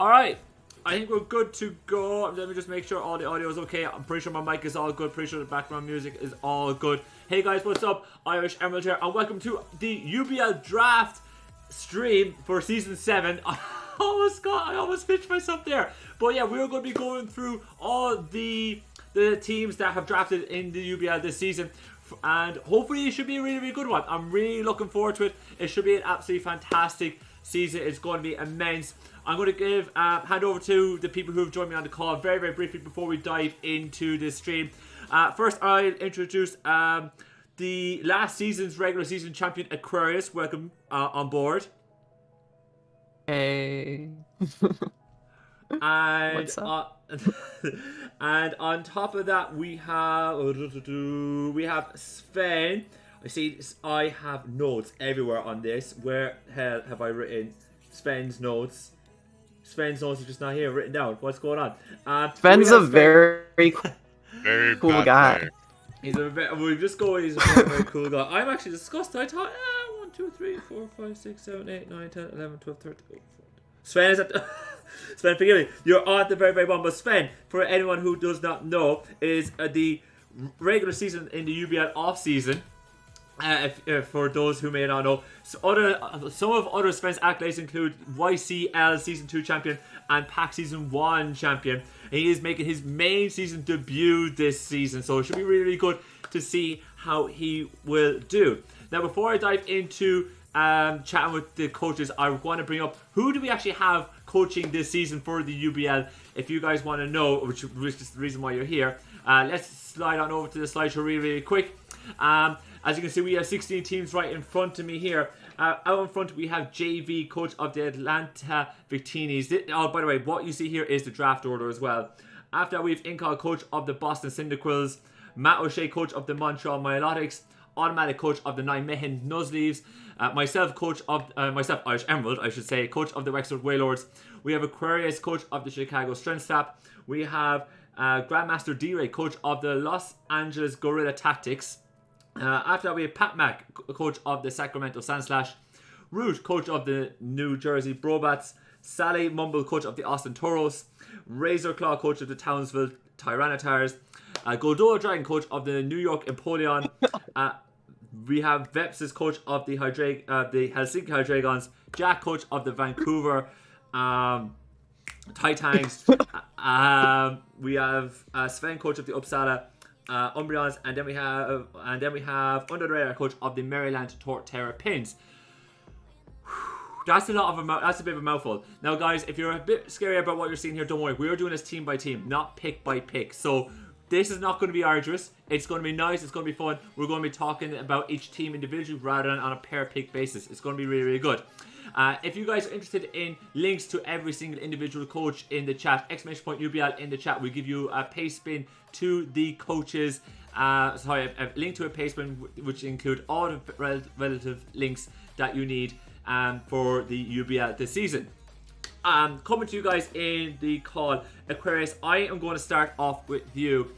Alright, I think we're good to go. Let me just make sure all the audio is okay. I'm pretty sure my mic is all good. Pretty sure the background music is all good. Hey guys, what's up? Irish Emerald here, and welcome to the UBL draft stream for season 7. I almost pitched myself there. But yeah, we're going to be going through all the teams that have drafted in the UBL this season. And hopefully it should be a really, really good one. I'm really looking forward to it. It should be an absolutely fantastic season. It's going to be immense. I'm going to hand over to the people who have joined me on the call very, very briefly before we dive into this stream. First, I'll introduce the last season's regular season champion, Aquarius. Welcome on board. Hey. And what's up? And on top of that, we have Sven. I have notes everywhere on this. Where hell have I written Sven's notes? Sven's notes are just not here, written down. What's going on? Sven's a very cool guy. He's a very cool guy. I'm actually disgusted. I thought 1, 2, 3, 4, 5, 6, 7, 8, 9, 10, 11, 12, 13. Sven is at Sven, forgive me. You're on the very, very bottom. But Sven, for anyone who does not know, is the regular season in the UBL off season. For those who may not know, some of other Sven's accolades include YCL Season 2 champion and PAC Season 1 champion. And he is making his main season debut this season, so it should be really, really good to see how he will do. Now, before I dive into chatting with the coaches, I want to bring up who do we actually have coaching this season for the UBL. If you guys want to know, which is the reason why you're here, let's slide on over to the slideshow really, really quick. As you can see, we have 16 teams right in front of me here. Out in front, we have JV, coach of the Atlanta Victinis. Oh, by the way, what you see here is the draft order as well. After that, we have Incal, coach of the Boston Syndicates. Matt O'Shea, coach of the Montreal Melodics. Automatic, coach of the Nijmegen Noseleaves. Myself, Irish Emerald, I should say, coach of the Wexford Waylords. We have Aquarius, coach of the Chicago Strength Staff. We have Grandmaster D.Rey, coach of the Los Angeles Guerrilla Tactics. After that, we have Pat Mack, coach of the Sacramento Sun / Root, coach of the New Jersey Broadband. Sally Mumble, coach of the Austin Tauros. Razor Claw, coach of the Townsville Tyrannotars. Goldoa Dragon, coach of the New York Empoleons. We have Veps, coach of the Helsinki Dragons. Jack, coach of the Vancouver Titans. We have Sven, coach of the Uppsala Umbreons, and then we have under the radar, coach of the Maryland Terrapins. That's a bit of a mouthful. Now, guys, if you're a bit scary about what you're seeing here, don't worry. We're doing this team by team, not pick by pick. So this is not going to be arduous. It's going to be nice. It's going to be fun. We're going to be talking about each team individually rather than on a per pick basis. It's going to be really, really good. If you guys are interested in links to every single individual coach in the chat, !UBL in the chat, we give you a paste spin to the coaches. A link to a paste spin which include all the relative links that you need for the UBL this season. Coming to you guys in the call, Aquarius, I am going to start off with you.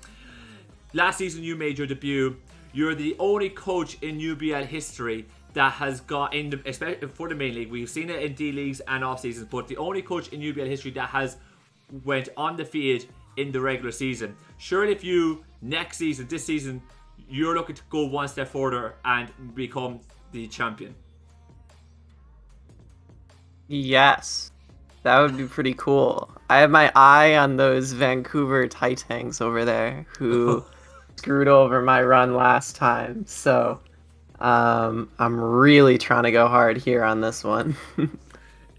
Last season you made your debut. You're the only coach in UBL history that has got in especially for the main league. We've seen it in D leagues and off seasons, but the only coach in UBL history that has went on the field in the regular season. Surely if you this season, you're looking to go one step further and become the champion. Yes, that would be pretty cool. I have my eye on those Vancouver Titans over there who screwed over my run last time. So I'm really trying to go hard here on this one.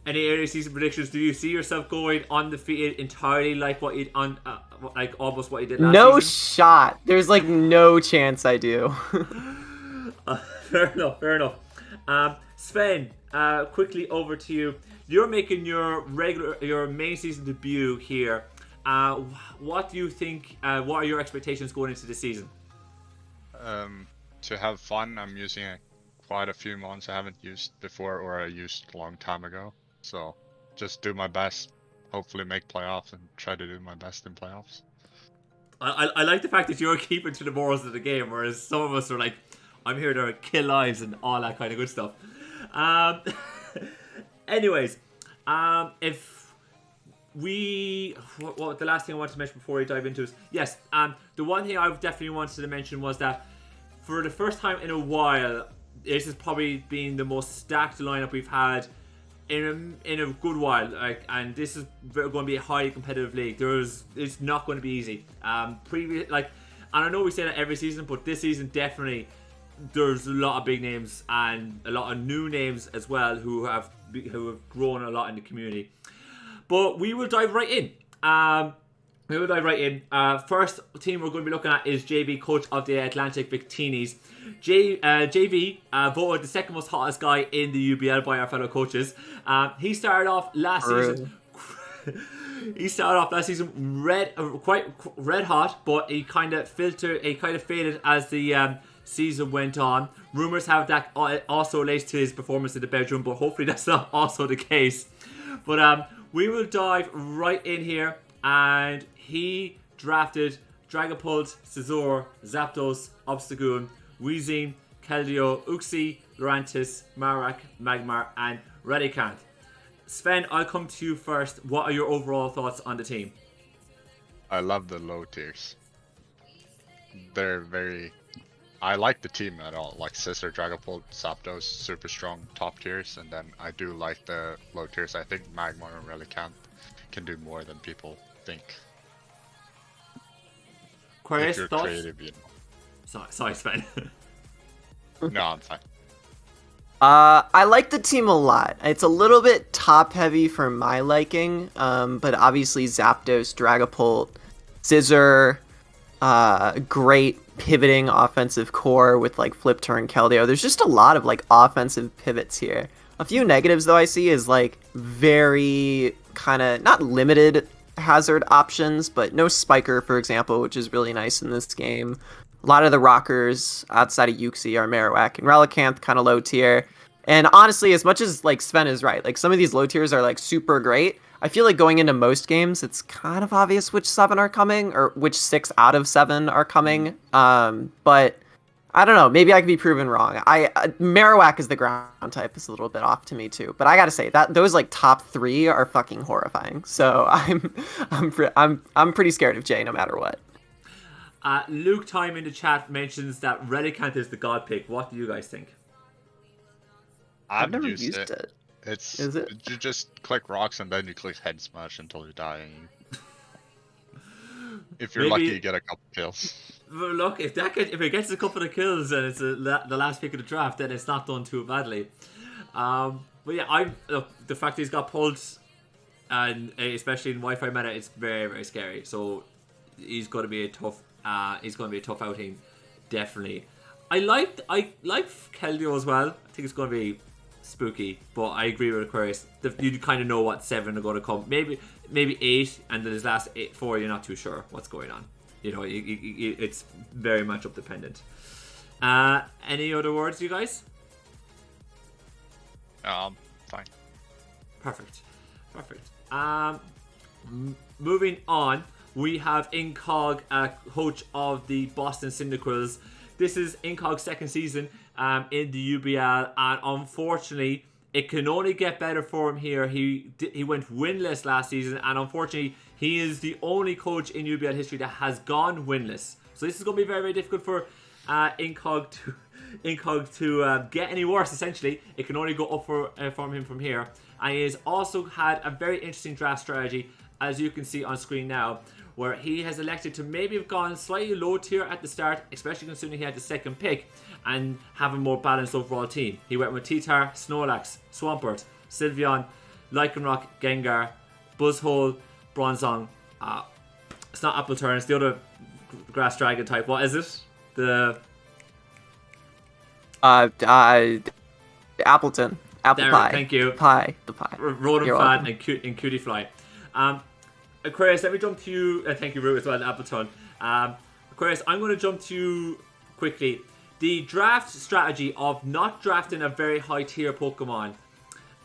Any early season predictions? Do you see yourself going on the field entirely like what you almost what you did last season? No shot. There's like no chance I do. Fair enough. Sven, quickly over to you. You're making your main season debut here. What do you think? What are your expectations going into the season? To have fun, I'm using quite a few mons I haven't used before, or I used a long time ago. So just do my best, hopefully make playoffs, and try to do my best in playoffs. I like the fact that you're keeping to the morals of the game, whereas some of us are like, I'm here to kill lives and all that kind of good stuff. Anyways, if what the last thing I wanted to mention before we dive into is, yes, the one thing I definitely wanted to mention was that for the first time in a while, this has probably been the most stacked lineup we've had in a good while. And this is going to be a highly competitive league. It's not going to be easy. And I know we say that every season, but this season definitely there's a lot of big names and a lot of new names as well who have grown a lot in the community. But we will dive right in. First team we're going to be looking at is JV, coach of the Atlantic Victinis. JV voted the second most hottest guy in the UBL by our fellow coaches. He started off last season. Quite red hot, but he kind of faded as the season went on. Rumors have that also relates to his performance in the bedroom, but hopefully that's not also the case. But we will dive right in here, and he drafted Dragapult, Scizor, Zapdos, Obstagoon, Weezing, Keldeo, Uxie, Lurantis, Marowak, Magmar, and Relicanth. Sven, I'll come to you first. What are your overall thoughts on the team? I love the low tiers. I like the team at all. Like Scizor, Dragapult, Zapdos, super strong top tiers, and then I do like the low tiers. I think Magmar and Relicanth can do more than people think. Aquarius, if you're thoughts? creative, you know. Sorry, Sven. No, I'm fine. I like the team a lot. It's a little bit top heavy for my liking, but obviously Zapdos, Dragapult, Scizor, great pivoting offensive core with like Flip Turn Keldeo. There's just a lot of like offensive pivots here. A few negatives though I see is like very kind of not limited hazard options, but no Spiker, for example, which is really nice in this game. A lot of the rockers outside of Uxie are Marowak and Relicanth, kind of low tier. And honestly, as much as like Sven is right, like some of these low tiers are like super great, I feel like going into most games, it's kind of obvious which 7 are coming, or which 6 out of 7 are coming. But I don't know, maybe I could be proven wrong. Marowak is the ground type, is a little bit off to me too. But I gotta say that those like top 3 are fucking horrifying. So I'm pretty scared of Jay no matter what. Luke Time in the chat mentions that Relicanth is the god pick. What do you guys think? I've never used it. Is it? You just click rocks and then you click head smash until you die. If you're lucky, you get a couple kills. Well, look, if it gets a couple of kills and it's the last pick of the draft, then it's not done too badly. But yeah, the fact that he's got pulse, and especially in Wi-Fi meta, it's very, very scary. So he's going to be a tough outing, definitely. I like Keldeo as well. I think it's going to be spooky, but I agree with Aquarius. You kind of know what 7 are going to come. Maybe 8, and then his last 4, you're not too sure what's going on. You know, it's very matchup dependent. Any other words, you guys? Fine. Perfect. Moving on, we have Incog, coach of the Boston Syndicates. This is Incog's second season in the UBL, and unfortunately, it can only get better for him here. He went winless last season, and unfortunately, he is the only coach in UBL history that has gone winless. So this is going to be very, very difficult for Incog to get any worse. Essentially, it can only go up from him from here. And he has also had a very interesting draft strategy, as you can see on screen now, where he has elected to maybe have gone slightly low tier at the start, especially considering he had the second pick, and have a more balanced overall team. He went with T-Tar, Snorlax, Swampert, Sylveon, Lycanroc, Gengar, Buzzhole, Bronzong. It's not Appleturn, it's the other grass dragon type. What is it? The Appleton. Apple pie. Thank you. The pie. Rodent Fan and Cutie Fly. Aquarius, let me jump to you. Thank you, Rue, as well, Appleton. Aquarius, I'm going to jump to you quickly. The draft strategy of not drafting a very high tier Pokemon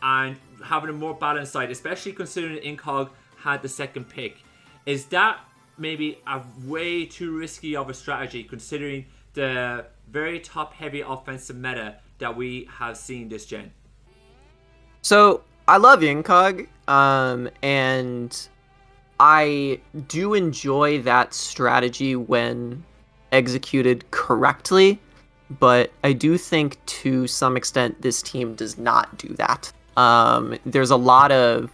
and having a more balanced side, especially considering Incog had the second pick, is that maybe a way too risky of a strategy considering the very top heavy offensive meta that we have seen this gen? So I love Incog, and I do enjoy that strategy when executed correctly, but I do think to some extent this team does not do that. There's a lot of,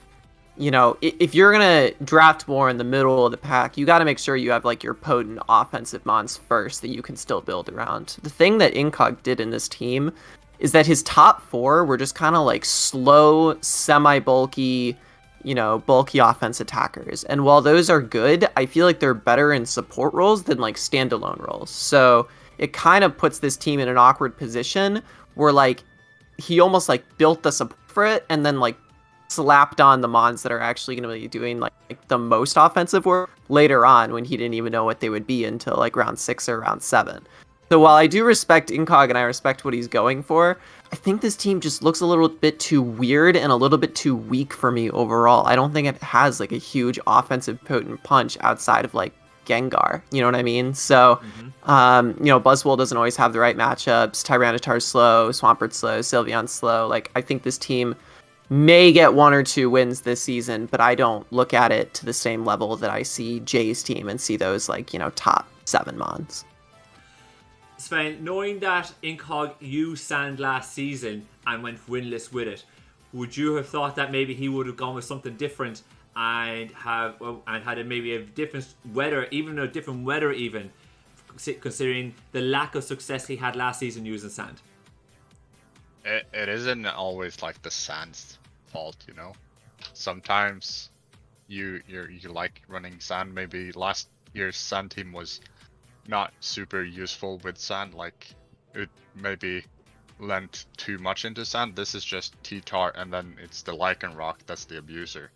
if you're gonna draft more in the middle of the pack, you got to make sure you have like your potent offensive mons first that you can still build around. The thing that Incog did in this team is that his top 4 were just kind of like slow, semi-bulky, bulky offense attackers. And while those are good, I feel like they're better in support roles than like standalone roles. So it kind of puts this team in an awkward position where like he almost like built the support for it and then like slapped on the mons that are actually going to be doing like the most offensive work later on when he didn't even know what they would be until like round 6 or round 7. So while I do respect Incog and I respect what he's going for, I think this team just looks a little bit too weird and a little bit too weak for me overall. I don't think it has like a huge offensive potent punch outside of like Gengar. You know what I mean? So, Buzzwole doesn't always have the right matchups. Tyrannotars slow, Swampert slow, Sylveon slow. Like, I think this team may get 1 or 2 wins this season, but I don't look at it to the same level that I see Jay's team and see those like, top 7 mons. Sven, knowing that Incog used Sand last season and went winless with it, would you have thought that maybe he would have gone with something different and had maybe a different weather, considering the lack of success he had last season using Sand? It isn't always like the Sand's fault, Sometimes you like running Sand. Maybe last year's Sand team was not super useful with Sand, like it maybe lent too much into Sand. This is just T-Tar and then it's the Lichen Rock that's the abuser.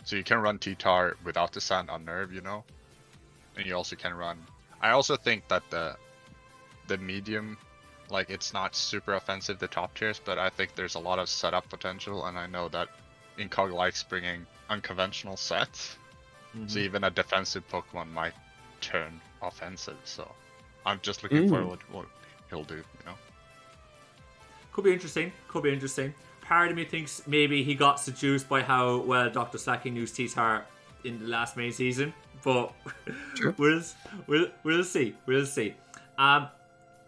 So you can run T-Tar without the Sand on Nerve, and you also can run. I also think that the medium, like it's not super offensive, the top tiers, but I think there's a lot of setup potential, and I know that Incog likes bringing unconventional sets. So even a defensive Pokemon might turn offensive, so I'm just looking forward to what he'll do, Could be interesting. Part of me thinks maybe he got seduced by how well Dr. Slacking used T-Tar in the last main season, but Sure. we'll see.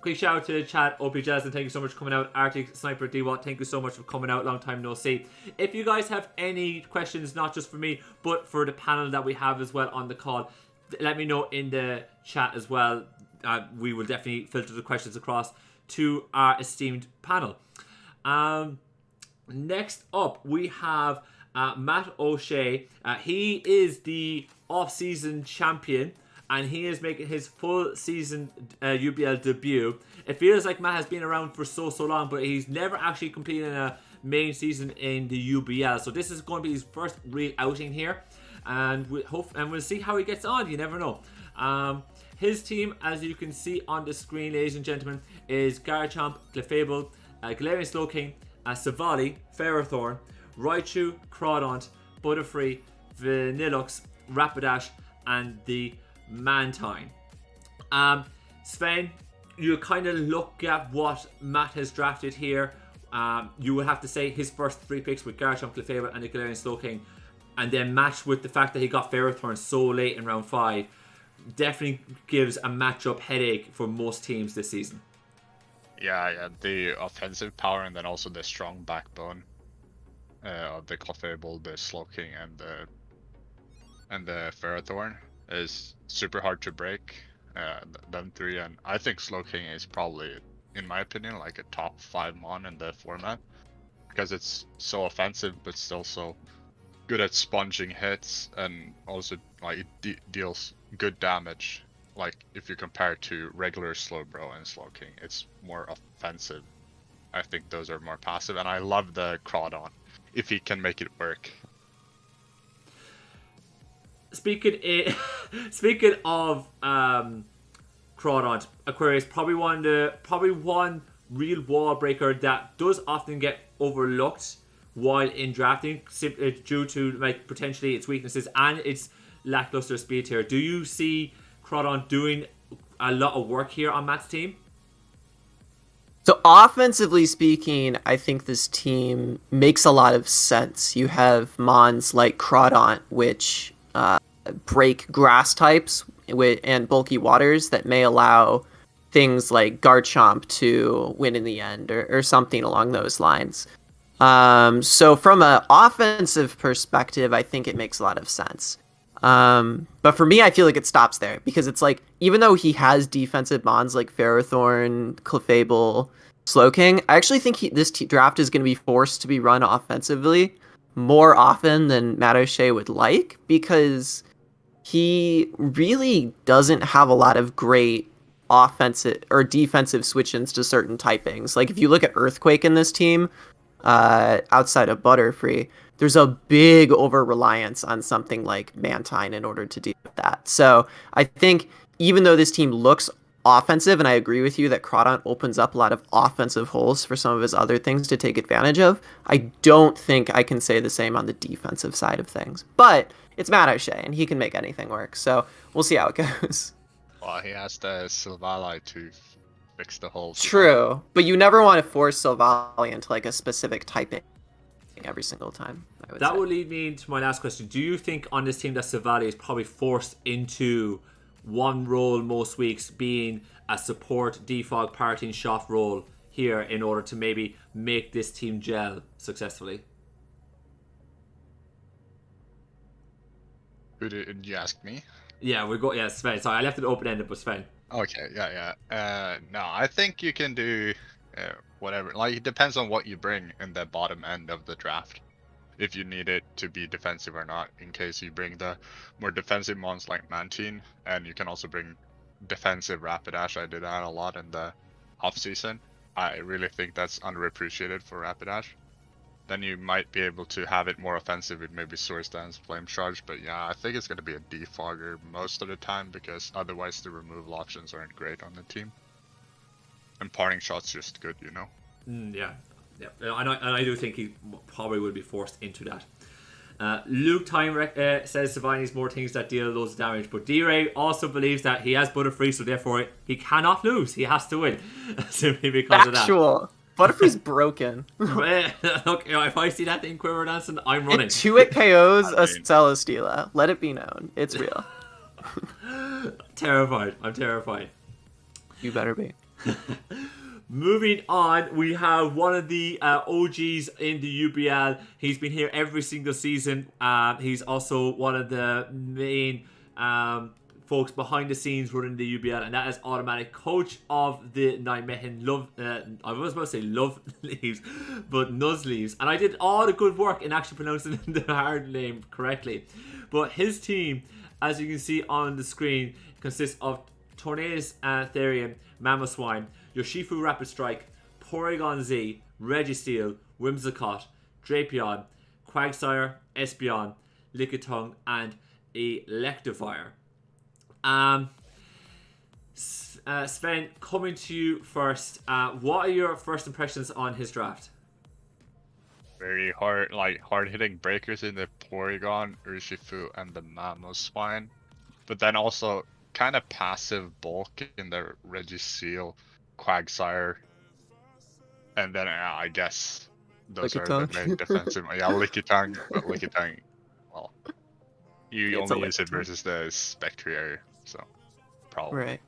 Quick shout out to the chat. OP Jasmine, thank you so much for coming out. Arctic Sniper D-Watt, thank you so much for coming out. Long time no see. If you guys have any questions, not just for me, but for the panel that we have as well on the call, let me know in the chat as well. We will definitely filter the questions across to our esteemed panel. Next up, we have Matt O'Shea. He is the off-season champion, and he is making his full season UBL debut. It feels like Matt has been around for so long, but he's never actually competed in a main season in the UBL. So this is going to be his first real outing here, and we'll see how he gets on. You never know. His team, as you can see on the screen, ladies and gentlemen, is Garchomp, Clefable, Galarian Slowking, Savali, Ferrothorn, Raichu, Crawdaunt, Butterfree, Vanillux, Rapidash, and the Mantine. Sven, you kind of look at what Matt has drafted here. You would have to say his first 3 picks with Garchomp, Clefable, and the Galarian Slowking, and then matched with the fact that he got Ferrothorn so late in round 5, definitely gives a matchup headache for most teams this season. Yeah, the offensive power and then also the strong backbone of the Clefable, the Slowking, and the Ferrothorn is super hard to break. Them 3, and I think Slowking is probably, in my opinion, like a top 5 mon in the format because it's so offensive but still so good at sponging hits, and also like it deals good damage. Like if you compare to regular Slowbro and Slowking, it's more offensive. I think those are more passive, and I love the Crawdaunt if he can make it work. Speaking of Crawdaunt, Aquarius, probably one real wall breaker that does often get overlooked while in drafting, simply due to like potentially its weaknesses and its lackluster speed here. Do you see Crawdaunt doing a lot of work here on Matt's team? So offensively speaking, I think this team makes a lot of sense. You have mons like Crawdaunt, which break grass types and bulky waters that may allow things like Garchomp to win in the end or something along those lines. So from an offensive perspective, I think it makes a lot of sense. But for me, I feel like it stops there because it's like, even though he has defensive mons like Ferrothorn, Clefable, Slowking, I actually think this draft is going to be forced to be run offensively more often than Matt O'Shea would like, because he really doesn't have a lot of great offensive or defensive switch-ins to certain typings. Like if you look at Earthquake in this team, outside of Butterfree, there's a big over-reliance on something like Mantine in order to deal with that. So I think even though this team looks offensive, and I agree with you that Crawdaunt opens up a lot of offensive holes for some of his other things to take advantage of, I don't think I can say the same on the defensive side of things. But it's Matt O'Shea, and he can make anything work. So we'll see how it goes. Well, he has the Silvally to fix the holes. True, but you never want to force Silvally into like a specific typing every single time. That would lead me into my last question. Do you think on this team that Silvally is probably forced into one role most weeks, being a support defog parting shot role here, in order to maybe make this team gel successfully? Who did you ask me? Yeah, we go. Yeah, Sven. Sorry, I left it open ended, but Sven. Okay, yeah. No, I think you can do whatever. Like, it depends on what you bring in the bottom end of the draft. If you need it to be defensive or not, in case you bring the more defensive mons like Mantine, and you can also bring defensive Rapidash. I did that a lot in the off season. I really think that's underappreciated for Rapidash. Then you might be able to have it more offensive with maybe Swords Dance, Flame Charge, but yeah, I think it's going to be a defogger most of the time, because otherwise the removal options aren't great on the team. And parting shot's just good, you know? Yeah. And I do think he probably will be forced into that. Luke Time says Savani needs more things that deal loads of damage, but D.Rey also believes that he has Butterfree, so therefore he cannot lose. He has to win, simply because of that. Actual. Butterfree's broken. Look, if I see that thing quiver dancing, I'm running. 2-hit KOs a Celesteela. Let it be known. It's real. Terrified. I'm terrified. You better be. Moving on, we have one of the OGs in the UBL. He's been here every single season. He's also one of the main folks behind the scenes running the UBL, and that is Automatic, coach of the Nijmegen I was about to say Love Leaves, but Noseleaves. And I did all the good work in actually pronouncing the hard name correctly. But his team, as you can see on the screen, consists of Tornadus Therian, Mamoswine, Yoshifu Rapid Strike, Porygon Z, Registeel, Whimsicott, Drapion, Quagsire, Espeon, Lickitung, and Electivire. Sven, coming to you first. What are your first impressions on his draft? Very hard-hitting breakers in the Porygon, Urshifu, and the Mamoswine. But then also kind of passive bulk in the Registeel, Quagsire, and then I guess those are the main defensive. Yeah, Lickitung, but Lickitung, well, you only use it versus the Spectrier, so probably. Right.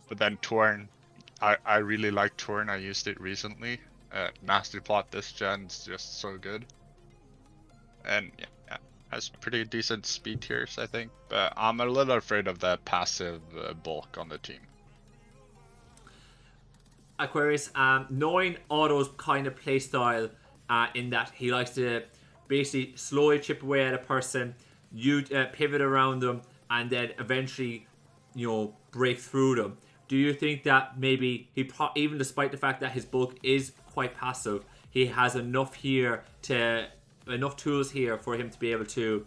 But then Torn, I really like Torn. I used it recently. Nasty Plot this gen is just so good, and yeah, has pretty decent speed tiers, I think. But I'm a little afraid of the passive bulk on the team. Aquarius, knowing Otto's kind of playstyle, in that he likes to basically slowly chip away at a person, you pivot around them, and then eventually, break through them. Do you think that maybe even despite the fact that his bulk is quite passive, he has enough tools here for him to be able to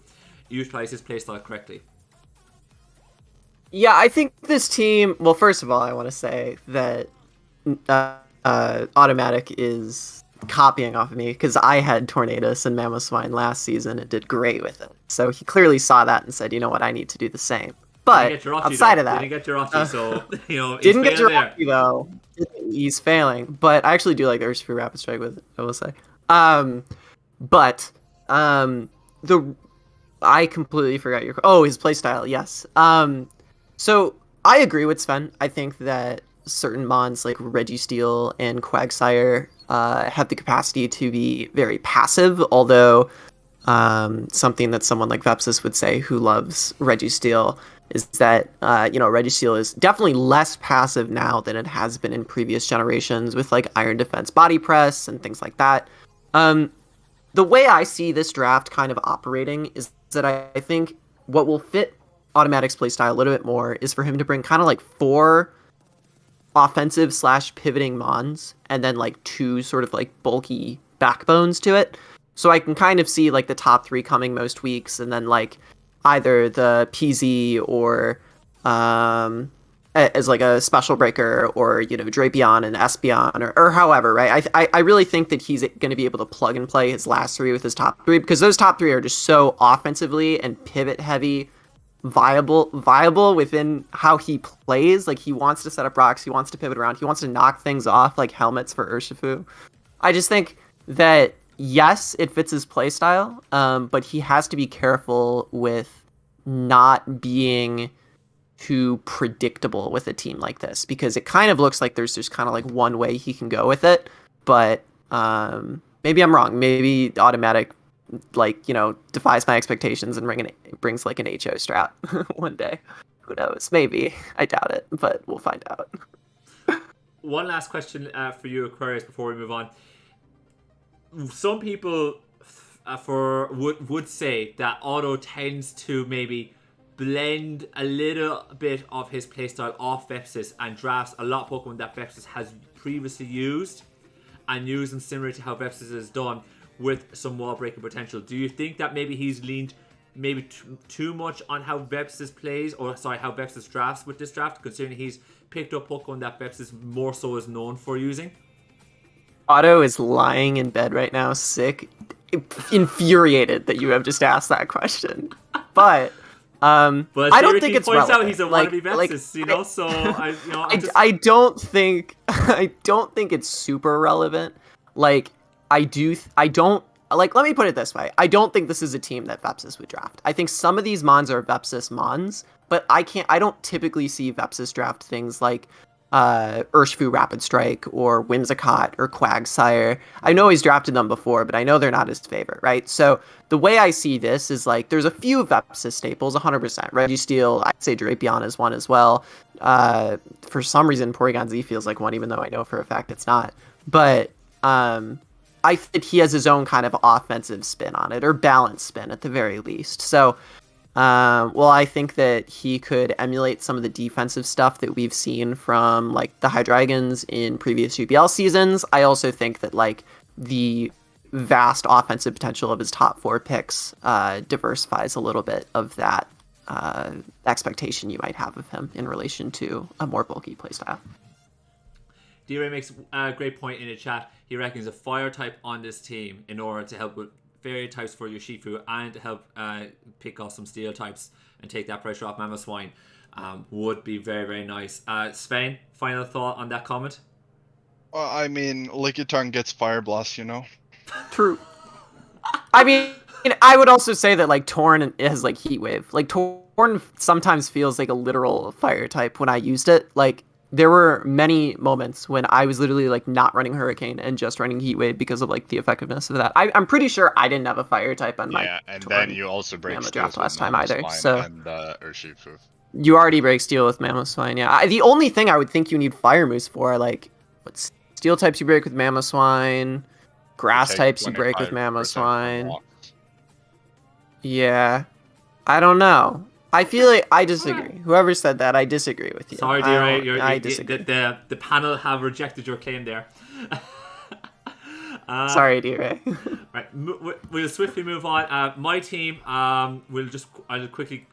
utilize his playstyle correctly? Yeah, I think this team. Well, first of all, I want to say that Automatic is copying off of me, because I had Tornadus and Mamoswine last season and did great with it. So he clearly saw that and said, you know what, I need to do the same. But outside of that, didn't get Jirachi, so didn't get Jirachi though. He's failing. But I actually do like the Urshifu Rapid Strike with it, I will say. I I completely forgot your. Oh, his playstyle. Yes. So I agree with Sven. I think that certain mons like Registeel and Quagsire have the capacity to be very passive, although something that someone like Vepsis would say, who loves Registeel, is that Registeel is definitely less passive now than it has been in previous generations with like Iron Defense Body Press and things like that. The way I see this draft kind of operating is that I think what will fit Automatic's playstyle a little bit more is for him to bring kind of like 4 offensive / pivoting mons and then like 2 sort of like bulky backbones to it. So I can kind of see like the top 3 coming most weeks, and then like either the PZ or as like a special breaker, or Drapion and Espeon or however, right? I really think that he's going to be able to plug and play his last 3 with his top 3, because those top 3 are just so offensively and pivot heavy, viable within how he plays. Like, he wants to set up rocks, he wants to pivot around, he wants to knock things off like helmets for Urshifu. I just think that yes, it fits his playstyle, but he has to be careful with not being too predictable with a team like this, because it kind of looks like there's just kind of like one way he can go with it. But maybe I'm wrong. Maybe Automatic defies my expectations and brings like an HO strat one day. Who knows? Maybe. I doubt it, but we'll find out. One last question for you, Aquarius, before we move on. Some people would say that Otto tends to maybe blend a little bit of his playstyle off Vepsis and drafts a lot of Pokemon that Vepsis has previously used and use them similar to how Vepsis has done, with some wall breaking potential. Do you think that maybe he's leaned too much on how Vepsis plays, or how Vepsis drafts with this draft, considering he's picked up Pokemon that Vepsis more so is known for using? Otto is lying in bed right now, sick, infuriated that you have just asked that question. But I don't think it's relevant. Out he's a wannabe Vepsis, so I don't think it's super relevant. Let me put it this way. I don't think this is a team that Vepsis would draft. I think some of these mons are Vepsis mons, but I don't typically see Vepsis draft things like Urshifu Rapid Strike or Whimsicott or Quagsire. I know he's drafted them before, but I know they're not his favorite, right? So the way I see this is like there's a few Vepsis staples, 100%. Registeel, I'd say Drapion is one as well. For some reason, Porygon Z feels like one, even though I know for a fact it's not. But I think he has his own kind of offensive spin on it, or balanced spin at the very least. So I think that he could emulate some of the defensive stuff that we've seen from like the Hydreigons in previous UBL seasons. I also think that like the vast offensive potential of his top 4 picks diversifies a little bit of that expectation you might have of him in relation to a more bulky playstyle. D.Rey makes a great point in the chat. He reckons a fire type on this team in order to help with fairy types for your Shifu and to help pick off some steel types and take that pressure off Mamoswine would be very, very nice. Sven, final thought on that comment? Well, I mean, Lickitung gets Fire Blast, True. I mean, I would also say that like Torn has like Heat Wave. Like Torn sometimes feels like a literal fire type when I used it. Like there were many moments when I was literally like not running Hurricane and just running Heat Wave because of like the effectiveness of that. I'm pretty sure I didn't have a fire type on my and Torn then you also break draft last time either. So and Urshifu. You already break Steel with Mamoswine. Yeah, the only thing I would think you need Fire Moose for are like what Steel types you break with Mamoswine, Grass types you break with Mamoswine. Yeah, I don't know. I feel like I disagree. Whoever said that, I disagree with you. Sorry, D.Rey. I disagree. The panel have rejected your claim there. Sorry, D.Rey. Right, we'll swiftly move on. My team, I'll quickly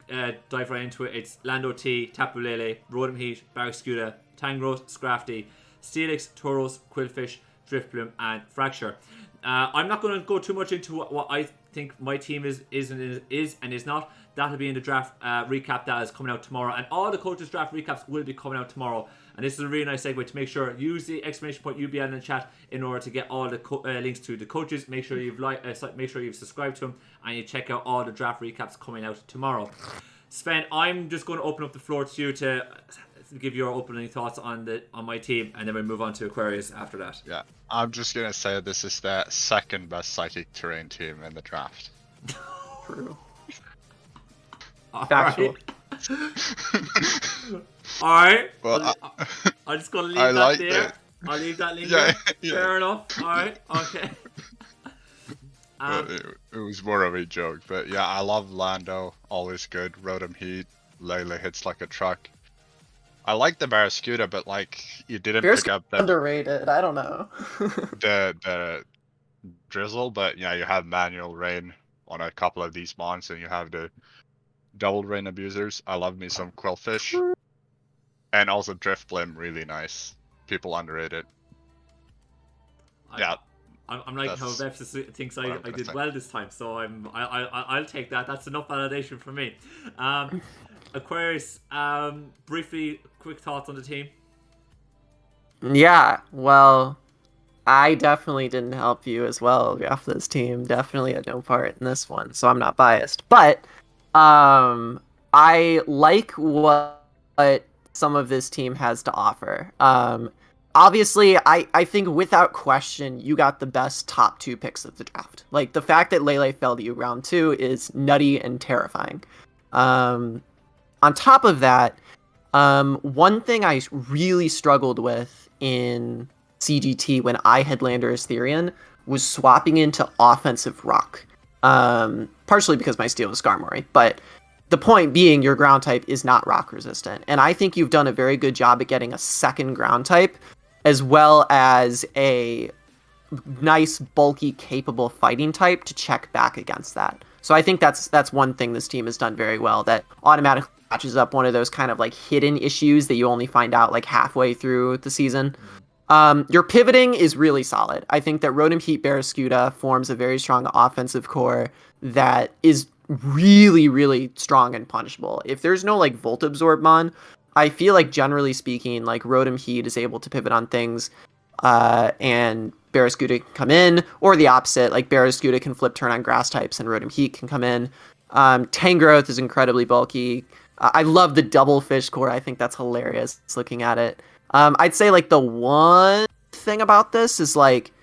dive right into it. It's Lando T, Tapu Lele, Rotom Heat, Barraskewda, Tangrowth, Scrafty, Steelix, Tauros, Quillfish, Driftbloom, and Fracture. I'm not going to go too much into what I think my team is and is not, that'll be in the draft recap that is coming out tomorrow. And all the coaches' draft recaps will be coming out tomorrow. And this is a really nice segue to make sure use the exclamation point UBL in the chat in order to get all the links to the coaches. Make sure you've make sure you've subscribed to them, and you check out all the draft recaps coming out tomorrow. Sven, I'm just going to open up the floor to you to give your opening thoughts on my team, and then we'll move on to Aquarius after that. Yeah, I'm just gonna say this is the second best psychic terrain team in the draft. True. Factual. Alright. Well, I'm just going to leave I that like there. it. I'll leave that link Yeah, there. yeah. Fair enough. Alright, okay. But it was more of a joke, but yeah, I love Lando, always good. Rotom Heat, Lele hits like a truck. I like the Barraskewda, but like you didn't pick up the Underrated. I don't know. the drizzle, but yeah, you have manual rain on a couple of these mons, and you have the double rain abusers. I love me some Quillfish, and also Drift Blim, really nice. People underrate it. Yeah. I'm liking how Veps thinks I did well this time, so I'll take that. That's enough validation for me. Aquarius, briefly, quick thoughts on the team. Yeah, well, I definitely didn't help you as well draft this team. Definitely had no part in this one, so I'm not biased. But I like what some of this team has to offer. Obviously, I think without question, you got the best top 2 picks of the draft. Like, the fact that Lele fell to you round 2 is nutty and terrifying. On top of that, one thing I really struggled with in CGT when I had Landorus Therian was swapping into offensive rock. Partially because my steel is Skarmory, but the point being your ground type is not rock resistant. And I think you've done a very good job at getting a second ground type, as well as a nice, bulky, capable fighting type to check back against that. So I think that's one thing this team has done very well, that automatically patches up one of those kind of like hidden issues that you only find out like halfway through the season. Your pivoting is really solid. I think that Rotom Heat Barraskewda forms a very strong offensive core that is really, really strong and punishable. If there's no like Volt Absorb mon, I feel like generally speaking, like Rotom Heat is able to pivot on things, and Barraskewda can come in, or the opposite, like Barraskewda can flip turn on grass types and Rotom Heat can come in. Tangrowth is incredibly bulky. I love the double fish core. I think that's hilarious looking at it. I'd say like the one thing about this is like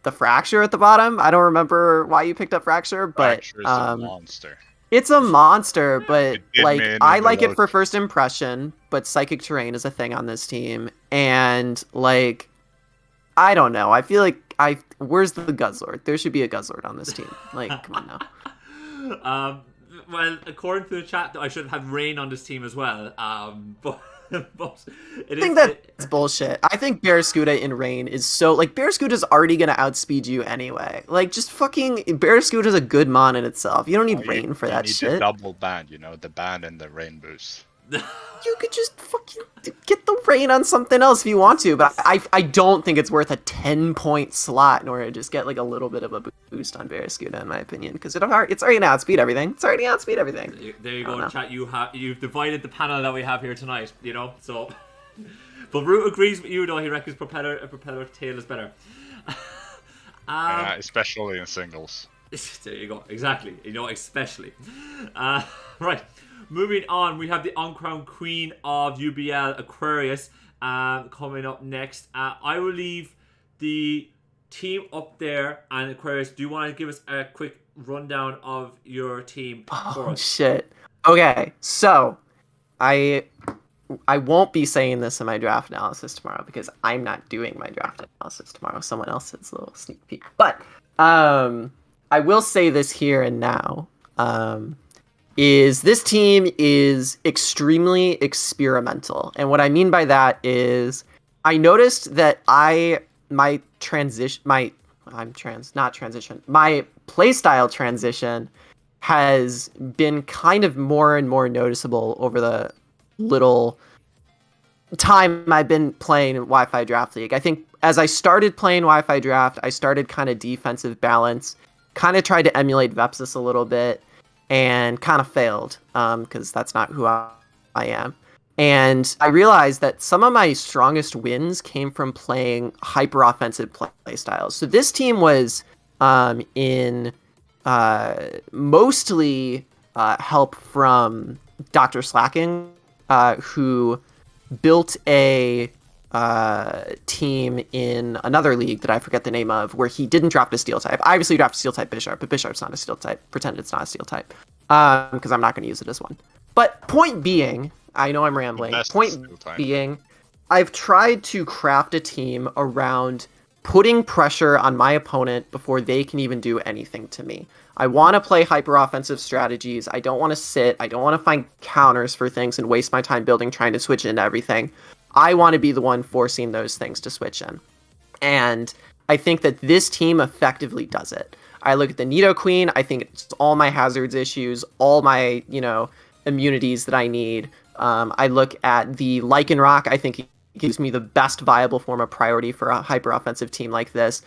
the Fracture at the bottom. I don't remember why you picked up Fracture, but Fracture is a monster. It's a monster, but like I like it load. for first impression, but Psychic Terrain is a thing on this team, and like I don't know. I feel like where's the Guzzlord? There should be a Guzzlord on this team. Like, come on now. Well, according to the chat, I should have had Rain on this team as well. But I think that's bullshit. I think Barraskewda in Rain is so like Barraskewda's already gonna outspeed you anyway. Like, just fucking Barraskewda's a good mon in itself. You don't need Rain for that shit. You need the double band, the band and the Rain boost. You could just fucking get the Rain on something else if you want to, but I don't think it's worth a 10-point slot in order to just get like a little bit of a boost on Barraskewda, in my opinion, because it's already gonna outspeed everything. It's already outspeed everything. There you go, chat. You've divided the panel that we have here tonight. So. But Root agrees with you though. He reckons propeller tail is better. Yeah, especially in singles. There you go. Exactly. Especially. Right. Moving on, we have the uncrowned queen of UBL, Aquarius, coming up next. I will leave the team up there. And Aquarius, do you want to give us a quick rundown of your team for us? Shit. Okay, so I won't be saying this in my draft analysis tomorrow because I'm not doing my draft analysis tomorrow. Someone else has a little sneak peek. But I will say this here and now. Is this team is extremely experimental. And what I mean by that is I noticed that my playstyle transition has been kind of more and more noticeable over the little time I've been playing Wi-Fi Draft League. I think as I started playing Wi-Fi Draft, I started kind of defensive balance kind of tried to emulate Vepsis a little bit and kind of failed because that's not who I am. And I realized that some of my strongest wins came from playing hyper offensive play styles. So this team was in mostly help from Dr. Slacking, who built a team in another league that I forget the name of, where he didn't draft a steel type. I obviously draft a steel type Bisharp, but Bisharp's not a steel type. Pretend it's not a steel type, because I'm not going to use it as one. But point being, I know I'm rambling. Point being, I've tried to craft a team around putting pressure on my opponent before they can even do anything to me. I want to play hyper offensive strategies. I don't want to sit. I don't want to find counters for things and waste my time building, trying to switch into everything. I want to be the one forcing those things to switch in. And I think that this team effectively does it. I look at the Nidoqueen. I think it's all my hazards issues, all my, immunities that I need. I look at the Lycanroc. I think it gives me the best viable form of priority for a hyper offensive team like this.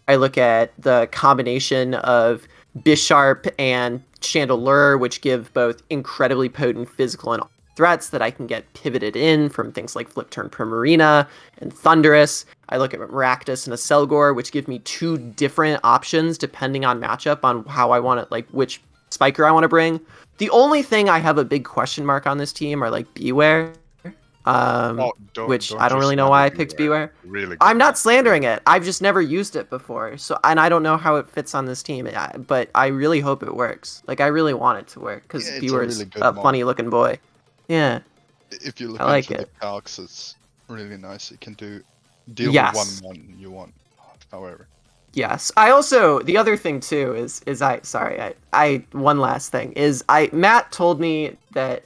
I look at the combination of Bisharp and Chandelure, which give both incredibly potent physical and threats that I can get pivoted in from things like Flip Turn Primarina and Thundurus. I look at Maractus and a Selgor, which give me two different options depending on matchup on how I want it, like which spiker I want to bring. The only thing I have a big question mark on this team are like Beware. Which I don't really know why I picked Beware. Really I'm not slandering it. I've just never used it before. So, and I don't know how it fits on this team, but I really hope it works. Like, I really want it to work because Bewere's a funny looking boy. Yeah. If you look like into it. the calcs, it's really nice. You can deal Yes. with 1/1 you want, however. Yes. I also, the other thing too is one last thing is Matt told me that,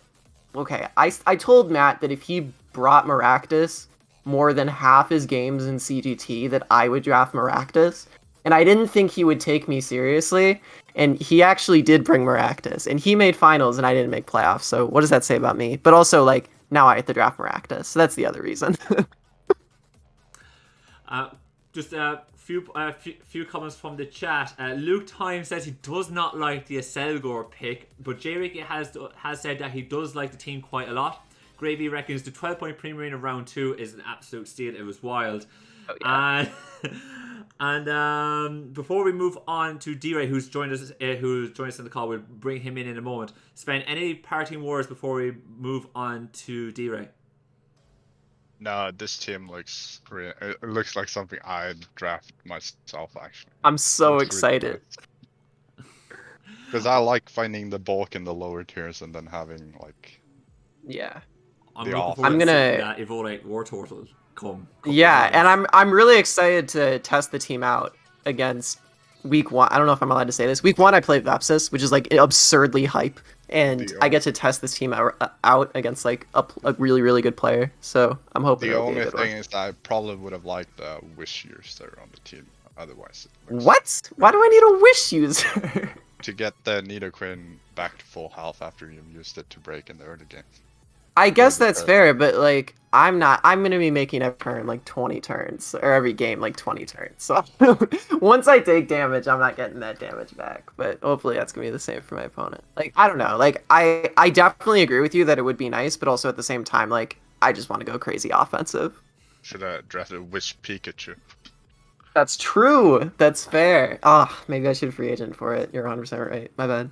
okay, I told Matt that if he brought Maractus more than half his games in CGT that I would draft Maractus, and I didn't think he would take me seriously, and he actually did bring Maractus, and he made finals and I didn't make playoffs, so what does that say about me? But also, like, now I have to draft Maractus, so that's the other reason. Just a few comments from the chat. Luke Time says he does not like the Selgor pick, but J-Rick has said that he does like the team quite a lot. Gravy reckons the 12-point Primarina round 2 is an absolute steal. It was wild. Oh, yeah. And before we move on to D.Rey, who's joined us in the call, we'll bring him in a moment. Sven, any parting words before we move on to D.Rey? No, this team looks it looks like something I'd draft myself, actually. I'm so excited. Because I like finding the bulk in the lower tiers and then having, like... Yeah. I'm looking forward to seeing that Evolate War Turtle come. Yeah, and I'm really excited to test the team out against week 1. I don't know if I'm allowed to say this. Week 1, I played Vepsis, which is like absurdly hype, and I get to test this team out against like a really, really good player. So I'm hoping. The only thing is that I probably would have liked a Wish user on the team. Otherwise, what? Why do I need a Wish user? To get the Nidoqueen back to full health after you've used it to break in the early game. I guess that's fair, but like I'm gonna be making every turn like 20 turns, or every game like 20 turns. So once I take damage, I'm not getting that damage back. But hopefully that's gonna be the same for my opponent. Like, I don't know. Like, I definitely agree with you that it would be nice, but also at the same time, like, I just want to go crazy offensive. Should have drafted Wish Pikachu. That's true. That's fair. Maybe I should free agent for it. You're 100% right. My bad.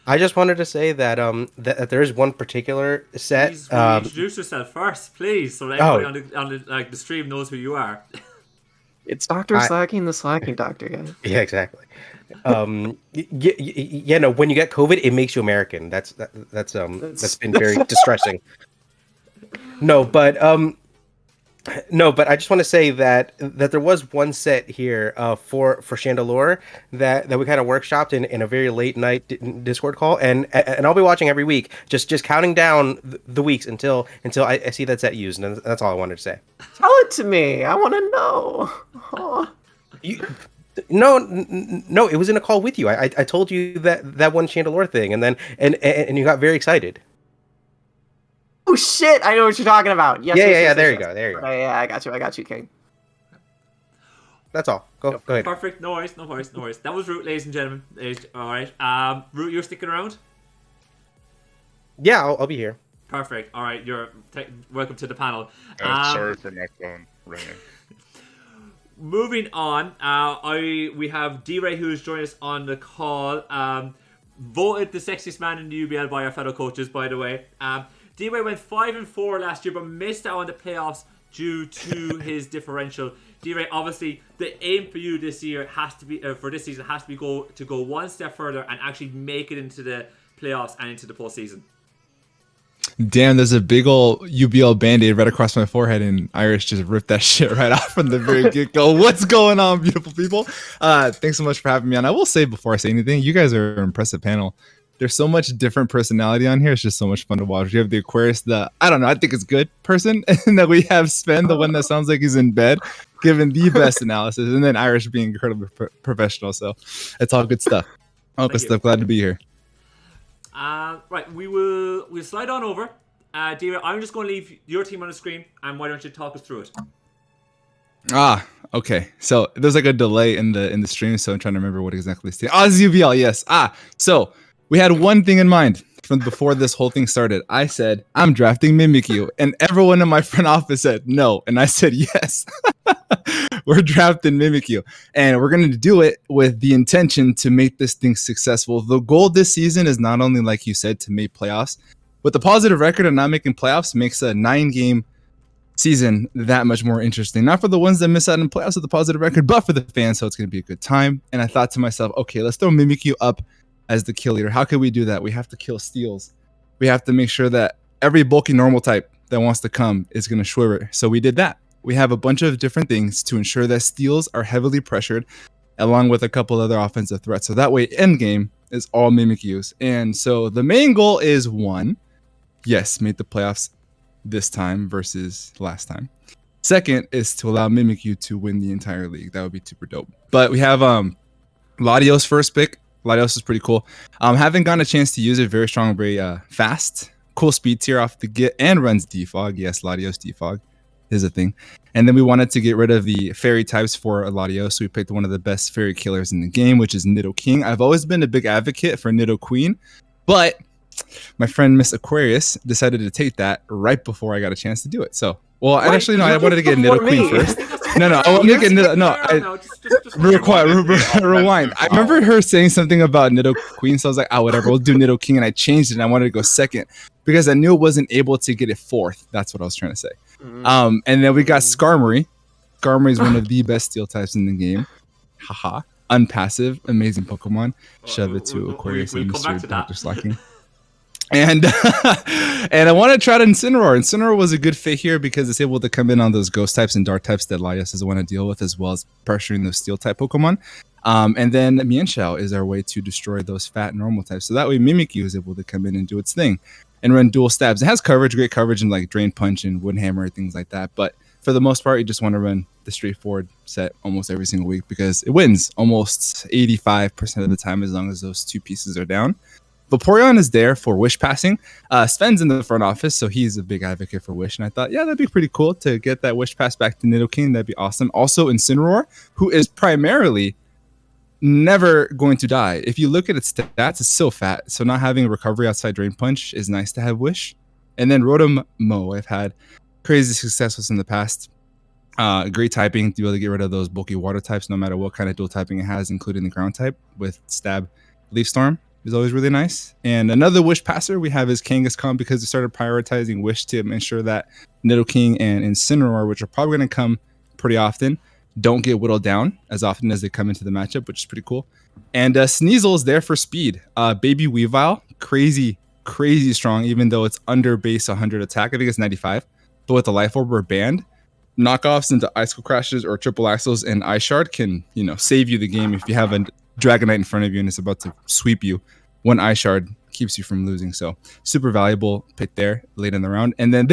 I just wanted to say that that there is one particular set. Please introduce yourself first, please, so everybody on the stream knows who you are. It's Dr. Slacking, the Slacking Doctor, guys. Yeah, exactly. No, when you get COVID, it makes you American. That's been very distressing. But I just want to say that there was one set here for Chandelure that we kind of workshopped in a very late night Discord call, and I'll be watching every week, just counting down the weeks until I see that set used, and that's all I wanted to say. Tell it to me. I want to know. Oh. No, it was in a call with you. I told you that one Chandelure thing, and then and you got very excited. Oh shit! I know what you're talking about. Yes, yeah. There you go. Yeah, I got you, King. That's all. Go ahead. Perfect. No worries. That was Root, ladies and gentlemen. All right. Root, you're sticking around? Yeah, I'll be here. Perfect. All right. You're welcome to the panel. Sorry for my phone ringing. Moving on, we have D.Rey who's joined us on the call. Voted the sexiest man in the UBL by our fellow coaches, by the way. D.Rey went 5-4 last year, but missed out on the playoffs due to his differential. D.Rey, obviously, the aim for you this year has to be for this season has to be to go one step further and actually make it into the playoffs and into the postseason. Damn, there's a big old UBL band-aid right across my forehead, and Irish just ripped that shit right off from the very get-go. What's going on, beautiful people? Thanks so much for having me on. I will say before I say anything, you guys are an impressive panel. There's so much different personality on here. It's just so much fun to watch. You have the Aquarius, I don't know, I think it's good person. And then we have Sven, the one that sounds like he's in bed, giving the best analysis. And then Irish being incredibly professional. So it's all good stuff. All good stuff. Glad to be here. Right, we'll slide on over. D.Rey, I'm just going to leave your team on the screen, and why don't you talk us through it? Okay. So there's like a delay in the stream, so I'm trying to remember what exactly it's. It's UBL, yes. So we had one thing in mind from before this whole thing started. I said, I'm drafting Mimikyu, and everyone in my front office said no, and I said yes. We're drafting Mimikyu, and we're going to do it with the intention to make this thing successful. The goal this season is not only, like you said, to make playoffs, but the positive record of not making playoffs makes a 9-game season that much more interesting. Not for the ones that miss out in playoffs with the positive record, but for the fans, so it's going to be a good time. And I thought to myself, okay, let's throw Mimikyu up as the kill leader. How can we do that? We have to kill steals. We have to make sure that every bulky normal type that wants to come is going to Schwirr. So we did that. We have a bunch of different things to ensure that steals are heavily pressured, along with a couple other offensive threats. So that way, endgame is all Mimikyus. And so the main goal is one, yes, make the playoffs this time versus last time. Second is to allow Mimikyu to win the entire league. That would be super dope. But we have Latios first pick. Latios is pretty cool. Haven't gotten a chance to use it. Very strong, very fast. Cool speed tier off the get and runs defog. Yes, Latios defog is a thing. And then we wanted to get rid of the fairy types for Latios. So we picked one of the best fairy killers in the game, which is Nidoking. I've always been a big advocate for Nidoqueen, but my friend Miss Aquarius decided to take that right before I got a chance to do it. So, well, I actually, no, I wanted to get Nidoqueen first. No, I wanted to get rewind. I remember her saying something about Nidoqueen, so I was like, whatever, we'll do Nidoking, and I changed it, and I wanted to go second because I knew I wasn't able to get it fourth. That's what I was trying to say. And then we got Skarmory. Skarmory is one of the best steel types in the game. Haha. Unpassive, amazing Pokemon. Shove it to Aquarius and Mr. Dr. Slacking. And and I want to try to Incineroar. Incineroar was a good fit here because it's able to come in on those ghost types and dark types that Latios doesn't want to deal with, as well as pressuring those steel type Pokemon. And then Mienshao is our way to destroy those fat normal types. So that way Mimikyu is able to come in and do its thing and run dual stabs. It has coverage, great coverage in like Drain Punch and Wood Hammer, things like that. But for the most part, you just want to run the straightforward set almost every single week because it wins almost 85% of the time as long as those two pieces are down. Vaporeon is there for Wish passing. Sven's in the front office, so he's a big advocate for Wish. And I thought, yeah, that'd be pretty cool to get that Wish pass back to Nidoking. That'd be awesome. Also, Incineroar, who is primarily never going to die. If you look at its stats, it's so fat. So not having recovery outside Drain Punch is nice to have Wish. And then Rotom Mo, I've had crazy success with in the past. Great typing to be able to get rid of those bulky water types, no matter what kind of dual typing it has, including the ground type with Stab, Leaf Storm. Is always really nice. And another Wish passer we have is Kangaskhan because we started prioritizing Wish to ensure that Nidoking and Incineroar, which are probably going to come pretty often, don't get whittled down as often as they come into the matchup, which is pretty cool. And Sneasel is there for speed. Baby Weavile, crazy strong, even though it's under base 100 attack. I think it's 95. But with the Life Orb or Band, knockoffs into Icicle Crashes or Triple Axles and Ice Shard can, save you the game if you have a Dragonite in front of you and it's about to sweep you. One Ice Shard keeps you from losing. So super valuable pick there late in the round. And then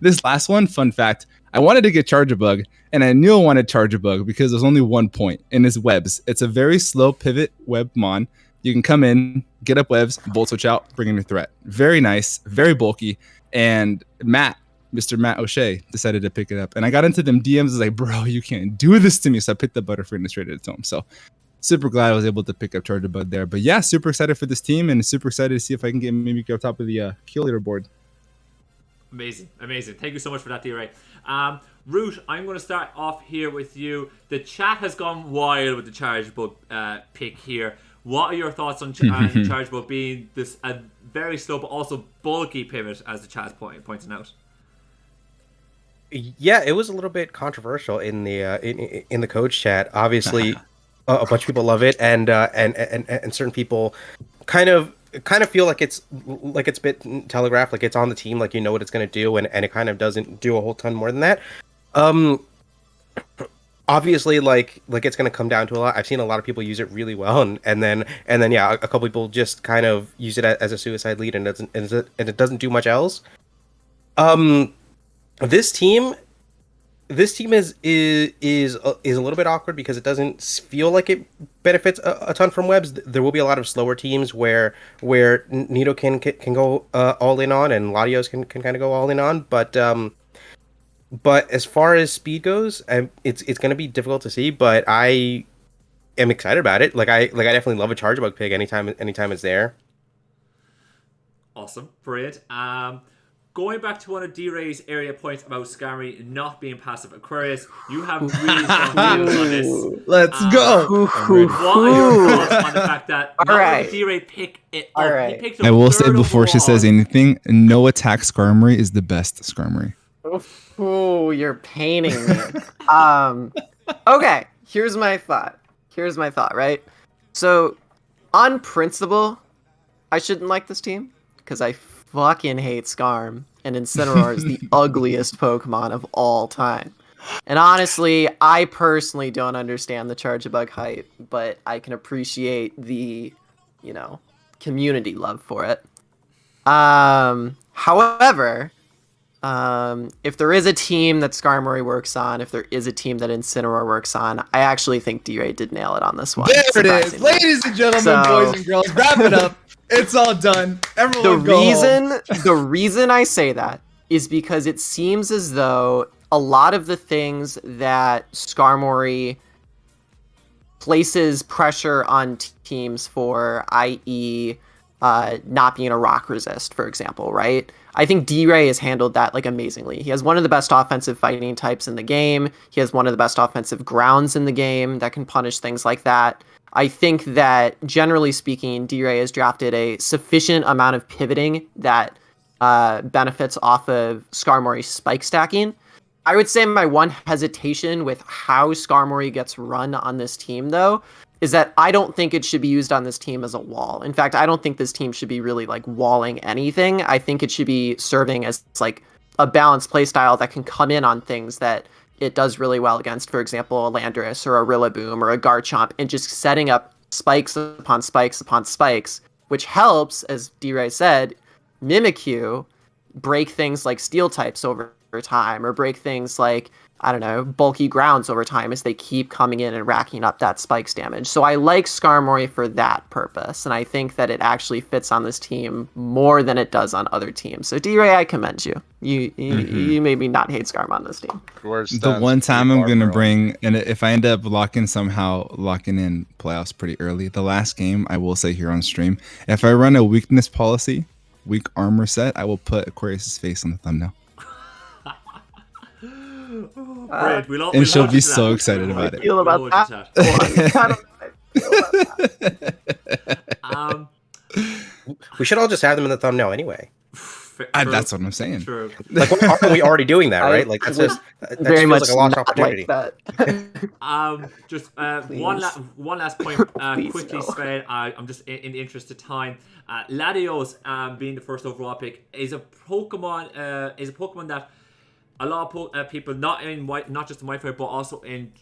this last one, fun fact, I wanted to get Charjabug and I knew I wanted Charjabug because there's only 1 point in his webs. It's a very slow pivot web mon. You can come in, get up webs, Volt Switch out, bring in your threat. Very nice, very bulky. And Matt Mr. Matt O'Shea decided to pick it up. And I got into them DMs. I was like, bro, you can't do this to me. So I picked up Butterfree and traded it to him. So super glad I was able to pick up Charger Bug there. But yeah, super excited for this team and super excited to see if I can maybe get on top of the kill leaderboard. Amazing. Thank you so much for that, D.Rey. Root, I'm going to start off here with you. The chat has gone wild with the Charge Bug pick here. What are your thoughts on Charge Bug being this a very slow but also bulky pivot, as the chat's pointing out? Yeah, it was a little bit controversial in the coach chat. Obviously, a bunch of people love it, and certain people kind of feel like it's been telegraphed, like it's on the team, like you know what it's going to do, and it kind of doesn't do a whole ton more than that. Obviously, like it's going to come down to a lot. I've seen a lot of people use it really well, and then yeah, a couple people just kind of use it as a suicide lead, and it doesn't do much else. This team is a little bit awkward because it doesn't feel like it benefits a ton from webs. There will be a lot of slower teams where Nido can go all in on, and Latios can kind of go all in on. But as far as speed goes, it's going to be difficult to see. But I am excited about it. I definitely love a Charge Bug pick anytime it's there. Awesome, brilliant. Going back to one of D.Rey's area points about Skarmory not being passive, Aquarius, you have really strong views on this. Let's go. What are your thoughts on the fact that not only did D.Rey pick it up, right. he picked up I will say third before she overall. says anything, no attack Skarmory is the best Skarmory. Ooh, you're painting me. Okay, here's my thought, right? So, on principle, I shouldn't like this team, because I fucking hate Skarm, and Incineroar is the ugliest Pokemon of all time. And honestly, I personally don't understand the Charge-a-Bug hype, but I can appreciate the, community love for it. However, if there is a team that Skarmory works on, if there is a team that Incineroar works on, I actually think D.Rey did nail it on this one. There it is. surprisingly. Ladies and gentlemen, So- boys and girls, wrap it up. It's all done. Everyone go home. The reason I say that is because it seems as though a lot of the things that Skarmory places pressure on teams for, i.e., not being a rock resist, for example, right? I think D.Rey has handled that amazingly. He has one of the best offensive fighting types in the game. He has one of the best offensive grounds in the game that can punish things like that. I think that, generally speaking, D.Rey has drafted a sufficient amount of pivoting that benefits off of Skarmory's spike stacking. I would say my one hesitation with how Skarmory gets run on this team, though, is that I don't think it should be used on this team as a wall. In fact, I don't think this team should be really walling anything. I think it should be serving as a balanced playstyle that can come in on things that it does really well against, for example, a Landorus or a Rillaboom or a Garchomp, and just setting up spikes upon spikes upon spikes, which helps, as D.Rey said, Mimikyu break things like steel types over time, or break things like, I don't know, bulky grounds over time as they keep coming in and racking up that spikes damage. So I like Skarmory for that purpose, and I think that it actually fits on this team more than it does on other teams. So D.Rey, I commend you. You made me not hate Skarm on this team. The one time I'm going to bring, and if I end up locking in playoffs pretty early, the last game, I will say here on stream, if I run a weakness policy, weak armor set, I will put Aquarius' face on the thumbnail. And she'll be so excited about it. Feel about that? We should all just have them in the thumbnail anyway. That's what I'm saying. True. Aren't we already doing that, right? That's just very much like a lost not opportunity. like that. Just one last point quickly, no. Sven. I'm just in the interest of time. Latios, being the first overall pick, is a Pokemon that a lot of people, not just in Wi-Fi, but also in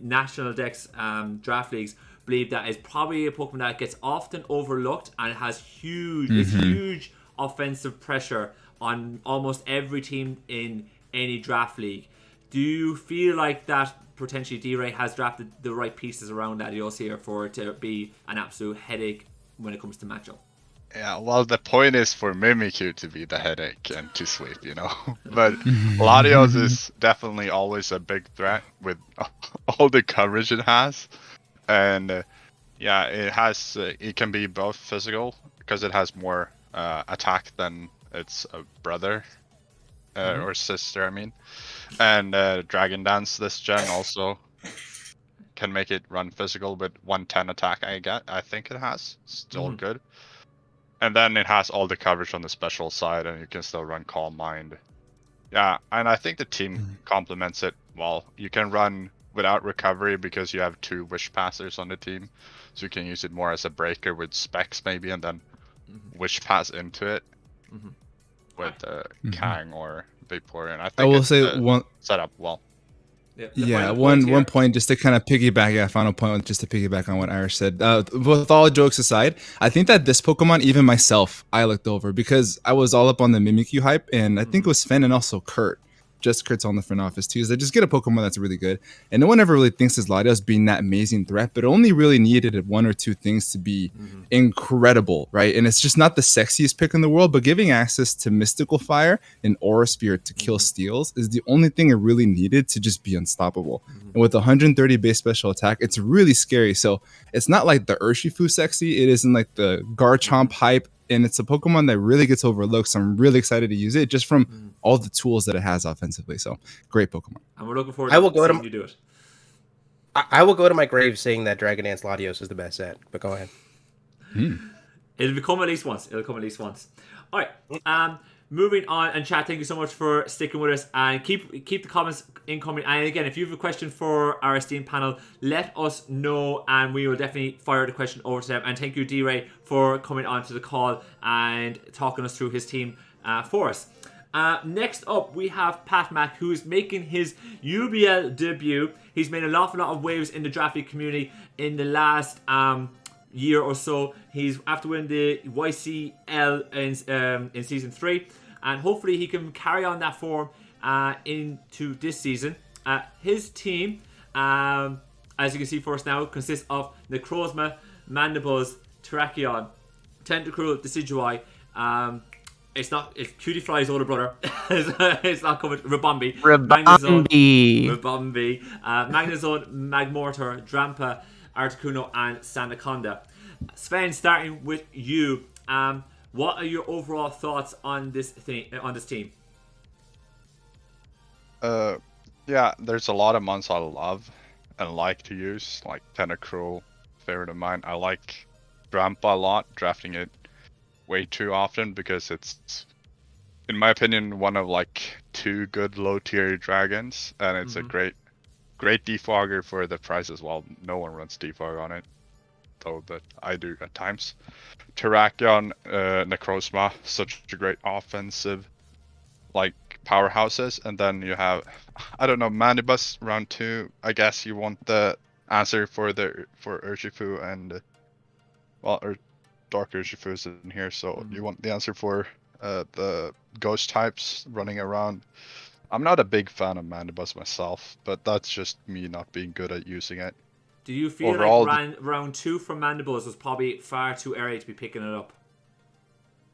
national decks draft leagues, believe that is probably a Pokemon that gets often overlooked and has huge offensive pressure on almost every team in any draft league. Do you feel like that potentially D.Rey has drafted the right pieces around Latios here for it to be an absolute headache when it comes to matchup? Yeah, well, the point is for Mimikyu to be the headache and to sweep, you know. But Latios is definitely always a big threat with all the coverage it has, and yeah, it can be both physical because it has more attack than its brother or sister, I mean, and Dragon Dance this gen also can make it run physical with 110 attack. I think it has still good. And then it has all the coverage on the special side, and you can still run Calm Mind. Yeah, and I think the team complements it well. You can run without recovery because you have 2 Wish Passers on the team. So you can use it more as a breaker with Specs maybe, and then Wish Pass into it with Kang or Vaporeon. I think I will say one set up well. Yeah, one point just to kind of piggyback. Yeah, final point just to piggyback on what Irish said. With all jokes aside, I think that this Pokemon, even myself, I looked over because I was all up on the Mimikyu hype, and I think it was Sven and also Kurt. Just Kurt's on the front office too. Is they just get a Pokemon that's really good, and no one ever really thinks of Latios being that amazing threat, but only really needed 1 or 2 things to be incredible, right? And it's just not the sexiest pick in the world, but giving access to Mystical Fire and Aura Sphere to kill steals is the only thing it really needed to just be unstoppable. And with 130 base special attack, it's really scary. So it's not like the Urshifu sexy. It isn't like the Garchomp hype. And it's a Pokemon that really gets overlooked, so I'm really excited to use it just from all the tools that it has offensively. So, great Pokemon. And we're looking forward to seeing you do it. I will go to my grave saying that Dragon Dance Latios is the best set, but go ahead. It'll come at least once. All right. Moving on, and chat, thank you so much for sticking with us, and keep the comments incoming. And again, if you have a question for our esteemed panel, let us know, and we will definitely fire the question over to them. And thank you, D.Rey, for coming onto the call and talking us through his team for us. Next up, we have Pat Mack, who is making his UBL debut. He's made an awful lot of waves in the drafting community in the last year or so. He's after winning the YCL in season 3, and hopefully he can carry on that form into this season. His team, as you can see for us now, consists of Necrozma, Mandibles, Terrakion, Tentacruel, Decidueye. It's Cutiefly's older brother. It's not coming. Rabombi, Magnezone, Magmortar, Drampa, Articuno, and Sandaconda. Sven, starting with you, what are your overall thoughts on this team? Yeah, there's a lot of mons I love and like to use, like Tentacruel, favorite of mine. I like Drampa a lot, drafting it way too often because it's, in my opinion, one of like 2 good low tier dragons, and it's a great defogger for the price as well. No one runs defog on it, though that I do at times. Terrakion, Necrozma, such a great offensive like powerhouses, and then you have, I don't know, Mandibus round 2. I guess you want the answer for Urshifu and or Dark Urshifu is in here, so you want the answer for the ghost types running around. I'm not a big fan of Mandibus myself, but that's just me not being good at using it. Do you feel overall, like round 2 for Mandibles was probably far too early to be picking it up?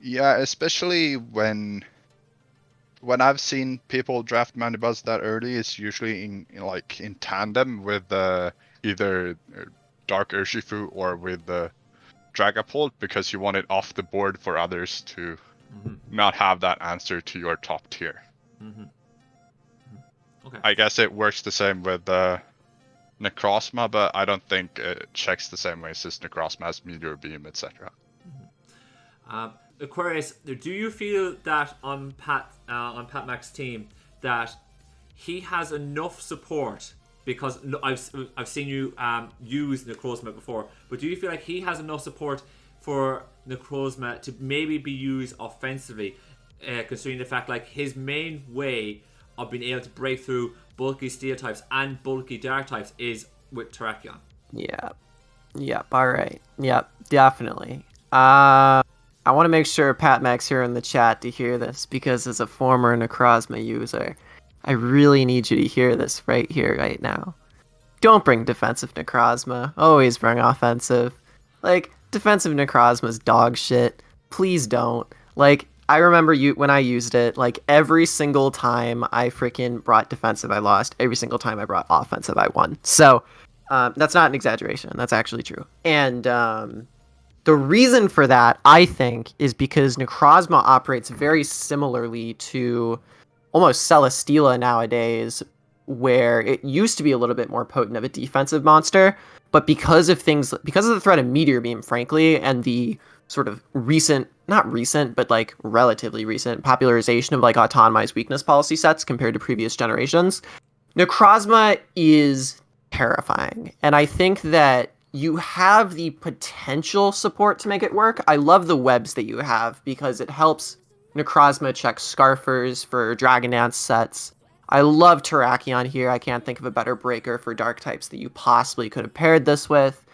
Yeah, especially when I've seen people draft Mandibus that early, it's usually in tandem with either Dark Urshifu or with the Dragapult, because you want it off the board for others to not have that answer to your top tier. Okay. I guess it works the same with Necrozma, but I don't think it checks the same way since Necrozma has Meteor Beam, etc. Aquarius, do you feel that on Pat Mac's team that he has enough support? Because I've seen you use Necrozma before, but do you feel like he has enough support for Necrozma to maybe be used offensively, considering the fact like his main way of being able to break through bulky steel types and bulky dark types is with Terrakion? Yep, alright. Yep, definitely. I want to make sure Pat Mac's here in the chat to hear this, because as a former Necrozma user, I really need you to hear this right here, right now. Don't bring defensive Necrozma. Always bring offensive. Like, defensive Necrozma's dog shit. please don't. Like, I remember when I used it, like every single time I freaking brought defensive, I lost. Every single time I brought offensive, I won. So that's not an exaggeration. That's actually true. And the reason for that, I think, is because Necrozma operates very similarly to almost Celesteela nowadays, where it used to be a little bit more potent of a defensive monster, but because of the threat of Meteor Beam, frankly, and the sort of not recent, but like relatively recent popularization of like autonomized weakness policy sets compared to previous generations, Necrozma is terrifying. And I think that you have the potential support to make it work. I love the webs that you have because it helps Necrozma check Scarfers for Dragon Dance sets. I love Terrakion here. I can't think of a better breaker for dark types that you possibly could have paired this with.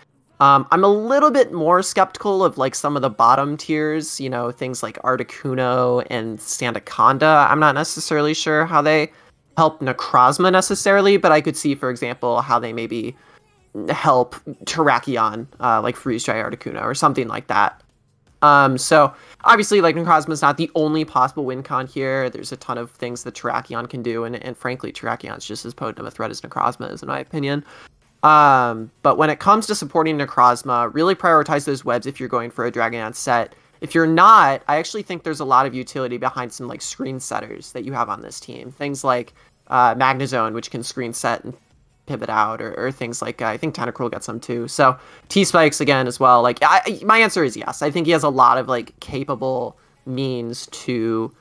I'm a little bit more skeptical of like some of the bottom tiers, you know, things like Articuno and Sandaconda. I'm not necessarily sure how they help Necrozma necessarily, but I could see, for example, how they maybe help Terrakion, like Freeze Dry Articuno or something like that. So obviously, like, Necrozma is not the only possible win con here. There's a ton of things that Terrakion can do, and frankly, Terrakion's just as potent of a threat as Necrozma is, in my opinion. But when it comes to supporting Necrozma, really prioritize those webs if you're going for a Dragon Dance set. If you're not, I actually think there's a lot of utility behind some like screen setters that you have on this team. Things like Magnezone, which can screen set and pivot out, or things like I think Tentacruel gets some too. So T-Spikes again as well. Like my answer is yes. I think he has a lot of like capable means to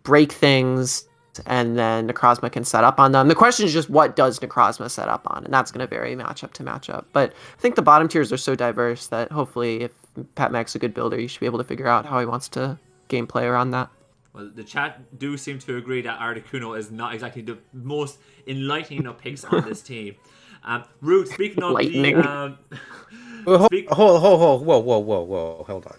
break things, and then Necrozma can set up on them. The question is just what does Necrozma set up on, and that's going to vary matchup to matchup. But I think the bottom tiers are so diverse that hopefully if Pat Mac's a good builder, you should be able to figure out how he wants to gameplay around that. Well, the chat do seem to agree that Articuno is not exactly the most enlightening of picks on this team. Root, speaking of Lightning. the... Whoa, hold on.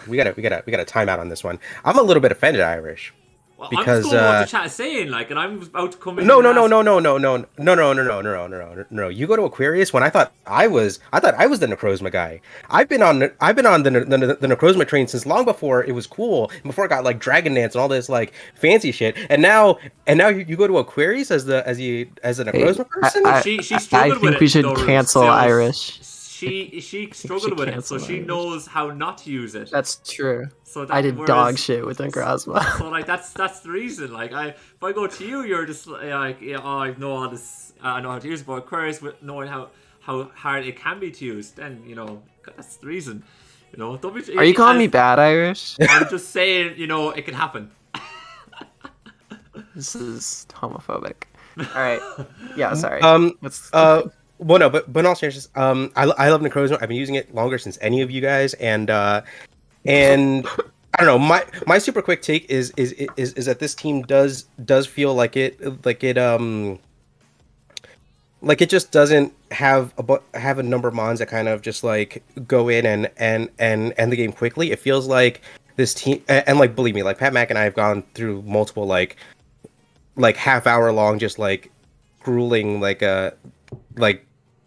We got a timeout on this one. I'm a little bit offended, Irish. Well, Because I'm just going with what the chat is saying, like, and I'm about to come in. No. and ask- No. You go to Aquarius when I thought I was the Necrozma guy. I've been on the Necrozma train since long before it was cool, before it got like Dragon Dance and all this like fancy shit. And now you go to Aquarius as the Necrozma person. She struggled I with think it. we should though, Root. cancel So Irish. She struggled with it, so she Irish. knows how not to use it. That's true. So that, I did whereas- dog shit with Necrozma. So like that's the reason. Like if I go to you, you're just like I know all this. I know how to use it. But Aquarius, with knowing how hard it can be to use, then that's the reason. Don't be. Are you calling me bad, Irish? I'm just saying. It can happen. This is homophobic. All right. Yeah, sorry. Well, no, but in all seriousness, I love Necrozma. I've been using it longer since any of you guys, and I don't know. My super quick take is that this team does feel like it just doesn't have a number of mons that kind of just like go in and end the game quickly. It feels like this team, and like believe me, like Pat Mac and I have gone through multiple like half-hour long just like grueling like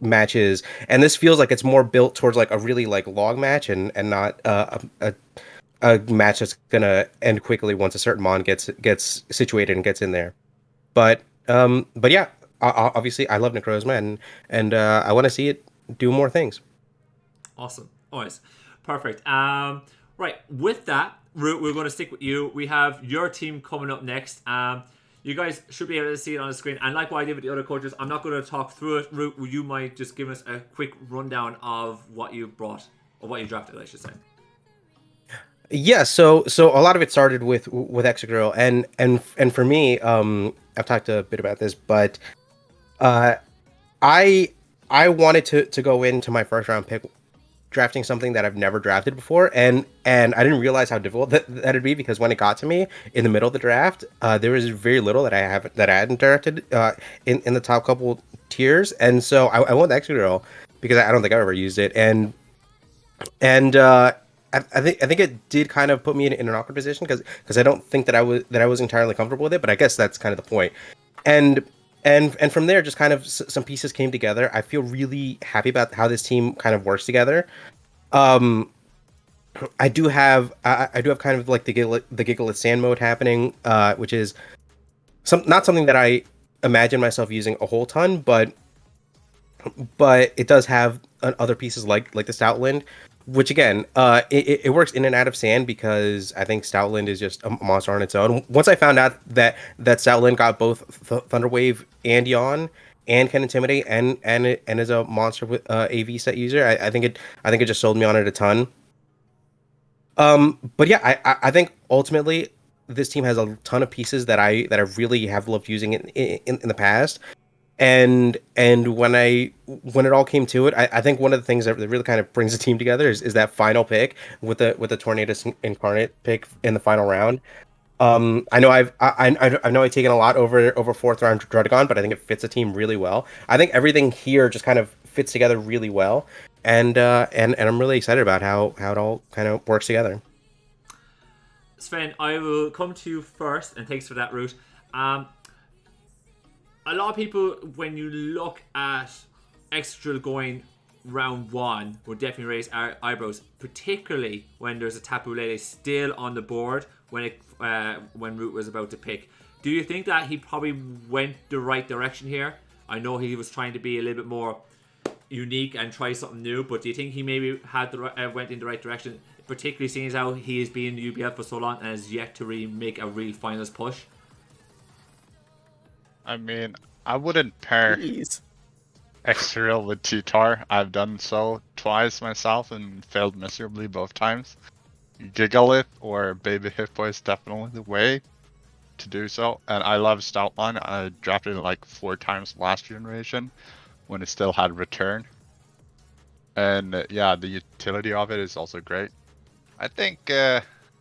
matches, and this feels like it's more built towards like a really like long match and not a match that's gonna end quickly once a certain mon gets situated and gets in there. But yeah, obviously I love Necrozma and I want to see it do more things. Awesome. Always. Perfect. Right. With that, Root, we're going to stick with you. We have your team coming up next. You guys should be able to see it on the screen. And like what I did with the other coaches, I'm not going to talk through it. Root, you might just give us a quick rundown of what you brought, or what you drafted, I should say. Yeah, so a lot of it started with Excadrill, and for me, I've talked a bit about this, but I wanted to go into my first round pick drafting something that I've never drafted before, and I didn't realize how difficult that'd be, because when it got to me in the middle of the draft, there was very little that I hadn't drafted in the top couple tiers, and so I went with Excadrill because I don't think I've ever used it, and I think it did kind of put me in an awkward position because I don't think that I was entirely comfortable with it, but I guess that's kind of the point. And from there, just kind of some pieces came together. I feel really happy about how this team kind of works together. I do have kind of like the giggle sand mode happening, which is not something that I imagine myself using a whole ton, but it does have other pieces like the Stoutland, which again, it works in and out of sand because I think Stoutland is just a monster on its own. Once I found out that Stoutland got both Thunderwave and Yawn and can intimidate and is a monster with AV set user, I think it just sold me on it a ton. But yeah, I think ultimately this team has a ton of pieces that I really have loved using in the past. And when it all came to it, I think one of the things that really kind of brings the team together is that final pick with the Tornadus Incarnate pick in the final round. I know I've taken a lot over fourth round Druddigon, but I think it fits the team really well. I think everything here just kind of fits together really well, and I'm really excited about how it all kind of works together. Sven, I will come to you first, and thanks for that, Root. A lot of people, when you look at Excadrill going round 1, would definitely raise eyebrows, particularly when there's a Tapu Lele still on the board when Root was about to pick. Do you think that he probably went the right direction here? I know he was trying to be a little bit more unique and try something new, but do you think he maybe had went in the right direction, particularly seeing as how he has been in the UBL for so long and has yet to really make a real finals push? I mean, I wouldn't pair Excadrill with T-Tar. I've done so twice myself and failed miserably both times. Gigalith or Baby Hippo is definitely the way to do so. And I love Stoutland. I drafted it like 4 times last generation when it still had return. And yeah, the utility of it is also great. I think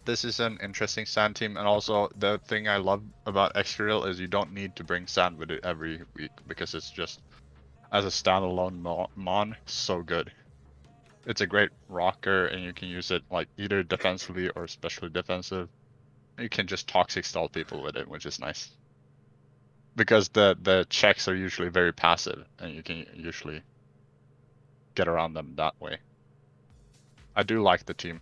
this is an interesting sand team, and also the thing I love about Excadrill is you don't need to bring sand with it every week because it's just, as a standalone mon, so good. It's a great rocker, and you can use it like either defensively or especially defensive. You can just toxic stall people with it, which is nice. Because the checks are usually very passive, and you can usually get around them that way. I do like the team.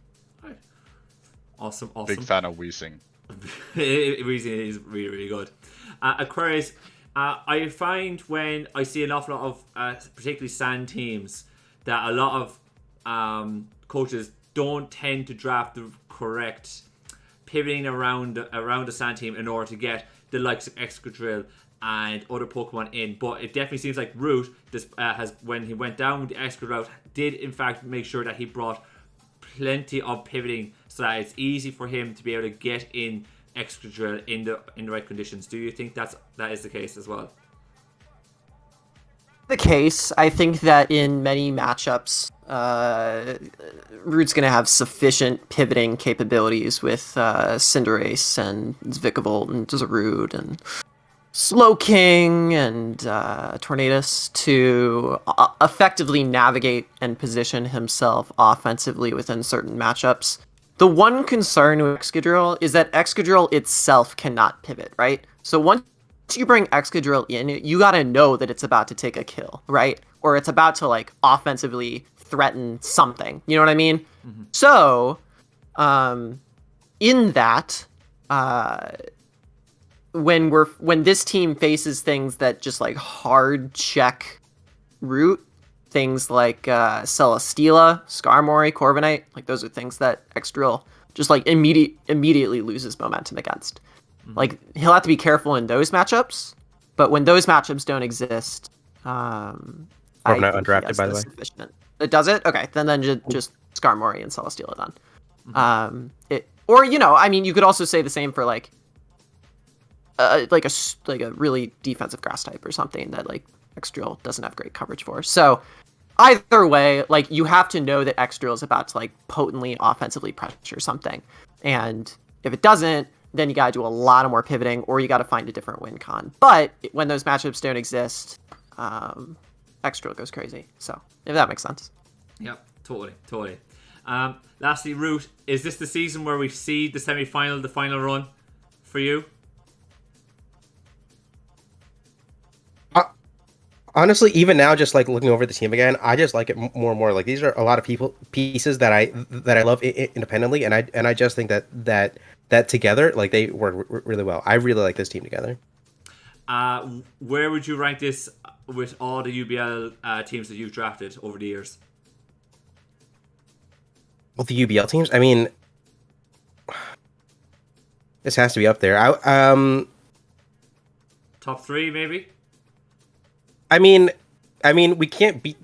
Awesome. Big fan of Weezing. Weezing is really, really good. Aquarius, I find when I see an awful lot of particularly sand teams that a lot of coaches don't tend to draft the correct pivoting around the sand team in order to get the likes of Excadrill and other Pokemon in. But it definitely seems like Root has, when he went down with the Excadrill route, did in fact make sure that he brought plenty of pivoting so that it's easy for him to be able to get in Excadrill in the right conditions. Do you think that is the case as well? The case, I think that in many matchups, Root's going to have sufficient pivoting capabilities with Cinderace and Vikavolt and Zarude and Slowking and Tornadus to effectively navigate and position himself offensively within certain matchups. The one concern with Excadrill is that Excadrill itself cannot pivot, right? So once you bring Excadrill in, you gotta know that it's about to take a kill, right? Or it's about to like offensively threaten something. You know what I mean? Mm-hmm. So, in that, when this team faces things that just like hard check Root, things like Celesteela, Skarmory, Corviknight, like those are things that Excadrill just like immediately loses momentum against. Mm-hmm. Like he'll have to be careful in those matchups, but when those matchups don't exist, Corviknight undrafted, by the way. Sufficient. It does it? Okay, then just Skarmory and Celesteela then. Mm-hmm. You could also say the same for like a really defensive grass type or something that like Excadrill doesn't have great coverage for. So either way, like you have to know that Excadrill is about to like potently offensively pressure something, and if it doesn't, then you gotta do a lot of more pivoting, or you gotta find a different win con. But when those matchups don't exist, Excadrill goes crazy. So if that makes sense. Yep, totally. Lastly, Root, is this the season where we see the semi-final, the final run for you? Honestly, even now, just like looking over the team again, I just like it more and more. Like these are a lot of pieces that I love independently, and I just think that together, like they work really well. I really like this team together. Where would you rank this with all the UBL teams that you've drafted over the years? Well, the UBL teams, I mean, this has to be up there. Top 3, maybe. I mean, we can't beat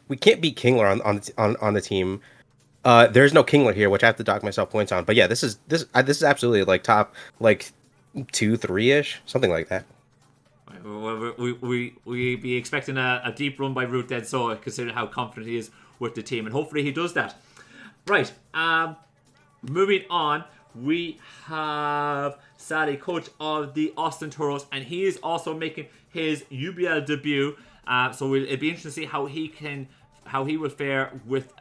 Kingler on the team. There's no Kingler here, which I have to dock myself points on. But yeah, this is absolutely like top like 2, 3-ish, something like that. We be expecting a deep run by Root Dead Soul, considering how confident he is with the team, and hopefully he does that. Right. Moving on, we have Sally, coach of the Austin Tauros, and he is also making his UBL debut. So it'll be interesting to see how he will fare with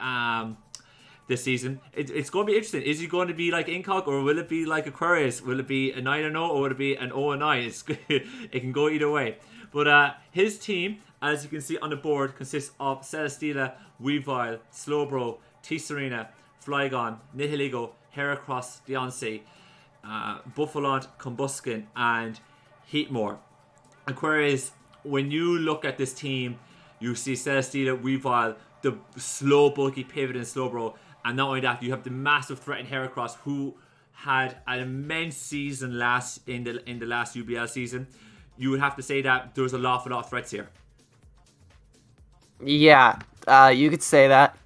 this season. It's going to be interesting. Is he going to be like Incog, or will it be like Aquarius? Will it be a 9-0, or will it be an 0-9? It can go either way. But his team, as you can see on the board, consists of Celesteela, Weavile, Slowbro, T-Serena, Flygon, Nihiligo, Heracross, Deoncé, Buffalont, Combuskin, and Heatmore. Aquarius, when you look at this team, you see Celesteela, Weavile, the slow, bulky pivot in Slowbro, and not only that, you have the massive threat in Heracross, who had an immense season in the last UBL season. You would have to say that there's a lot of threats here. Yeah, you could say that.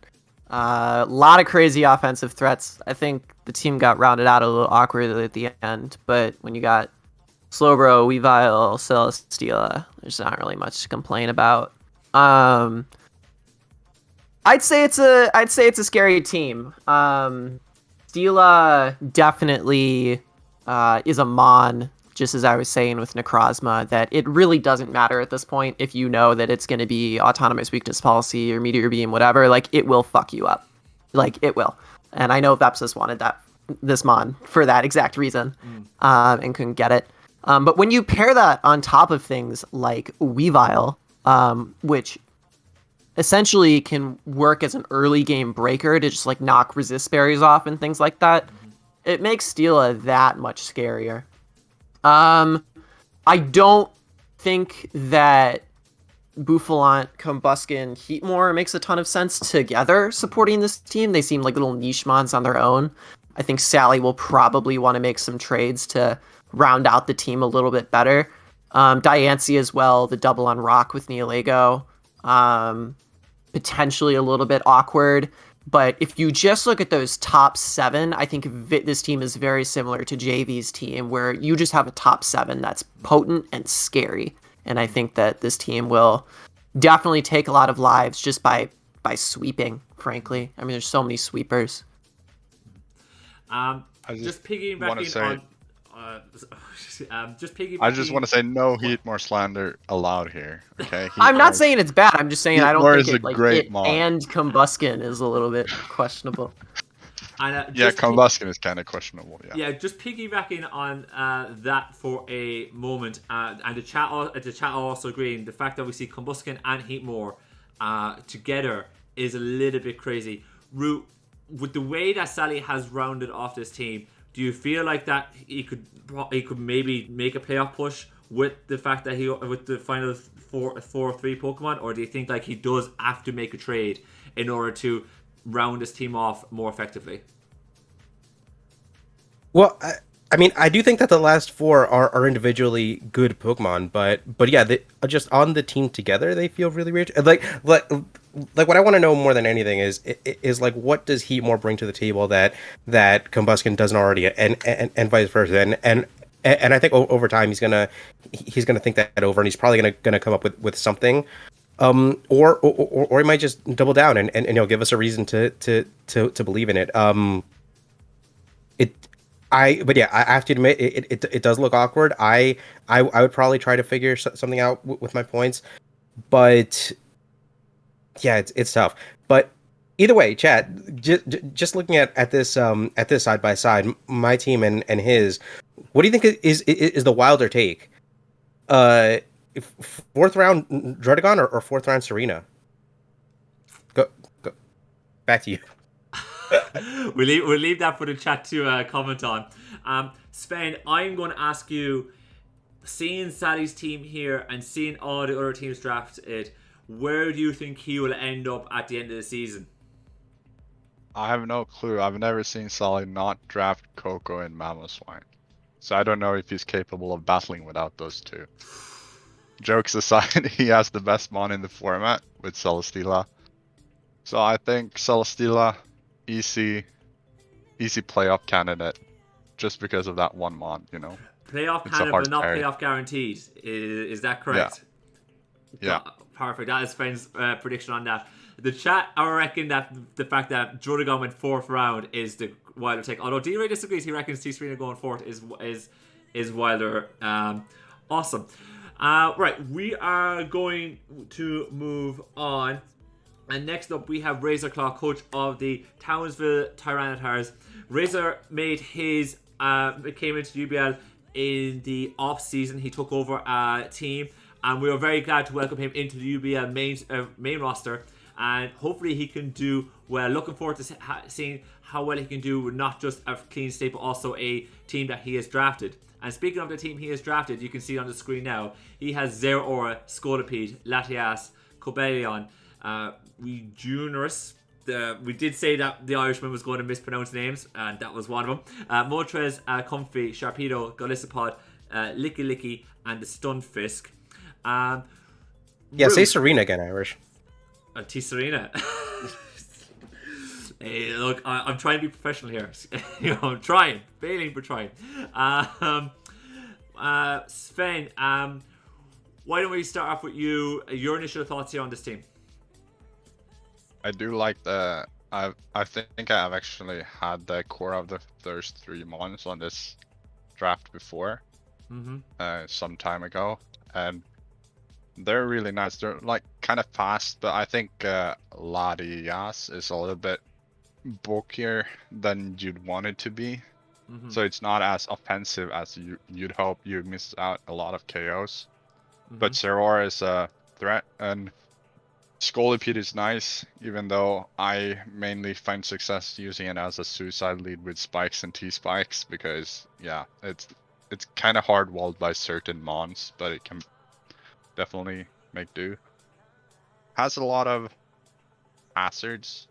A lot of crazy offensive threats. I think the team got rounded out a little awkwardly at the end, but when you got Slowbro, Weavile, Celesteela, there's not really much to complain about. I'd say it's a scary team. Steela definitely is a Mon, just as I was saying with Necrozma, that it really doesn't matter at this point if you know that it's going to be Autonomous Weakness Policy or Meteor Beam, whatever. Like, it will fuck you up. Like, it will. And I know Vepsis wanted this Mon for that exact reason, and couldn't get it. But when you pair that on top of things like Weavile, which essentially can work as an early game breaker to just like knock resist berries off and things like that, it makes Steela that much scarier. I don't think that Buffalont, Combuskin, Heatmore makes a ton of sense together supporting this team. They seem like little niche mons on their own. I think Sally will probably want to make some trades to round out the team a little bit better. Diancie as well, the double on Rock with Neolego. Potentially a little bit awkward. But if you just look at those top 7, I think this team is very similar to JV's team, where you just have a top 7 that's potent and scary. And I think that this team will definitely take a lot of lives just by sweeping, frankly. I mean, there's so many sweepers. Just piggybacking on... I just want to say no Heatmore slander allowed here. Okay. I'm not saying it's bad. I'm just saying I don't think it mod. And Combuskin is a little bit questionable. And, Combuskin is kind of questionable. Yeah, just piggybacking on that for a moment, and the chat also agreeing. The fact that we see Combuskin and Heatmore together is a little bit crazy. Root, with the way that Sally has rounded off this team, do you feel like that he could maybe make a playoff push with the fact that with the final 4-3 Pokemon, or do you think like he does have to make a trade in order to round his team off more effectively? Well, I mean, I do think that the last 4 are individually good Pokemon, but yeah, they just on the team together, they feel really weird. Like what I want to know more than anything is like, what does Heatmore bring to the table that Combuskin doesn't already, and vice versa, and I think over time he's gonna think that over, and he's probably gonna come up with something, or he might just double down and give us a reason to believe in it. But yeah, I have to admit it does look awkward. I would probably try to figure something out with my points, but yeah, it's tough. But either way, chat, just looking at this side by side, my team and his, what do you think is the wilder take? fourth round Druddigon or fourth round Serena? Go. Back to you. We'll leave that for the chat to comment on. Sven, I'm going to ask you, seeing Sally's team here and seeing all the other teams drafted, where do you think he will end up at the end of the season? I have no clue. I've never seen Sally not draft Coco and Mamoswine. So I don't know if he's capable of battling without those two. Jokes aside, he has the best mon in the format with Celesteela. So I think Celesteela, easy playoff candidate, just because of that one mon, you know. Playoff It's a candidate, hard but not carry. playoff guaranteed. Is that correct? Yeah. Perfect. That is Sven's prediction on that. The chat, I reckon that the fact that Druddigon went fourth round is the wilder take. Although D.Rey disagrees, he reckons T-Serena going fourth is wilder. Awesome. Right, we are going to move on. And next up, we have Razor Claw, coach of the Townsville Tyrannotars. Razor made his came into UBL in the off season. He took over a team, and we are very glad to welcome him into the UBL main roster. And hopefully he can do well. Looking forward to seeing how well he can do with not just a clean state, but also a team that he has drafted. And speaking of the team he has drafted, you can see it on the screen now. He has Zero Aura, Scolipede, Latias, Cobalion, we did say that the Irishman was going to mispronounce names, and that was one of them. Moltres, Comfy, Sharpedo, Golisopod, Licky Licky, and the Stunfisk. Yeah, say Serena again, Irish. T-Serena. Hey, look, I'm trying to be professional here. I'm trying. Failing, but trying. Sven, why don't we start off with you? Your initial thoughts here on this team? I do like the. I think I've actually had the core of the first 3 mons on this draft before, some time ago, and they're really nice. They're like kind of fast, but I think Latias is a little bit bulkier than you'd want it to be. So it's not as offensive as you'd hope. You miss out a lot of KOs. But Zeror is a threat, and Scolipede is nice, even though I mainly find success using it as a suicide lead with spikes and T-spikes, because yeah, it's kind of hard walled by certain mons, but it can definitely make do. Has a lot of hazards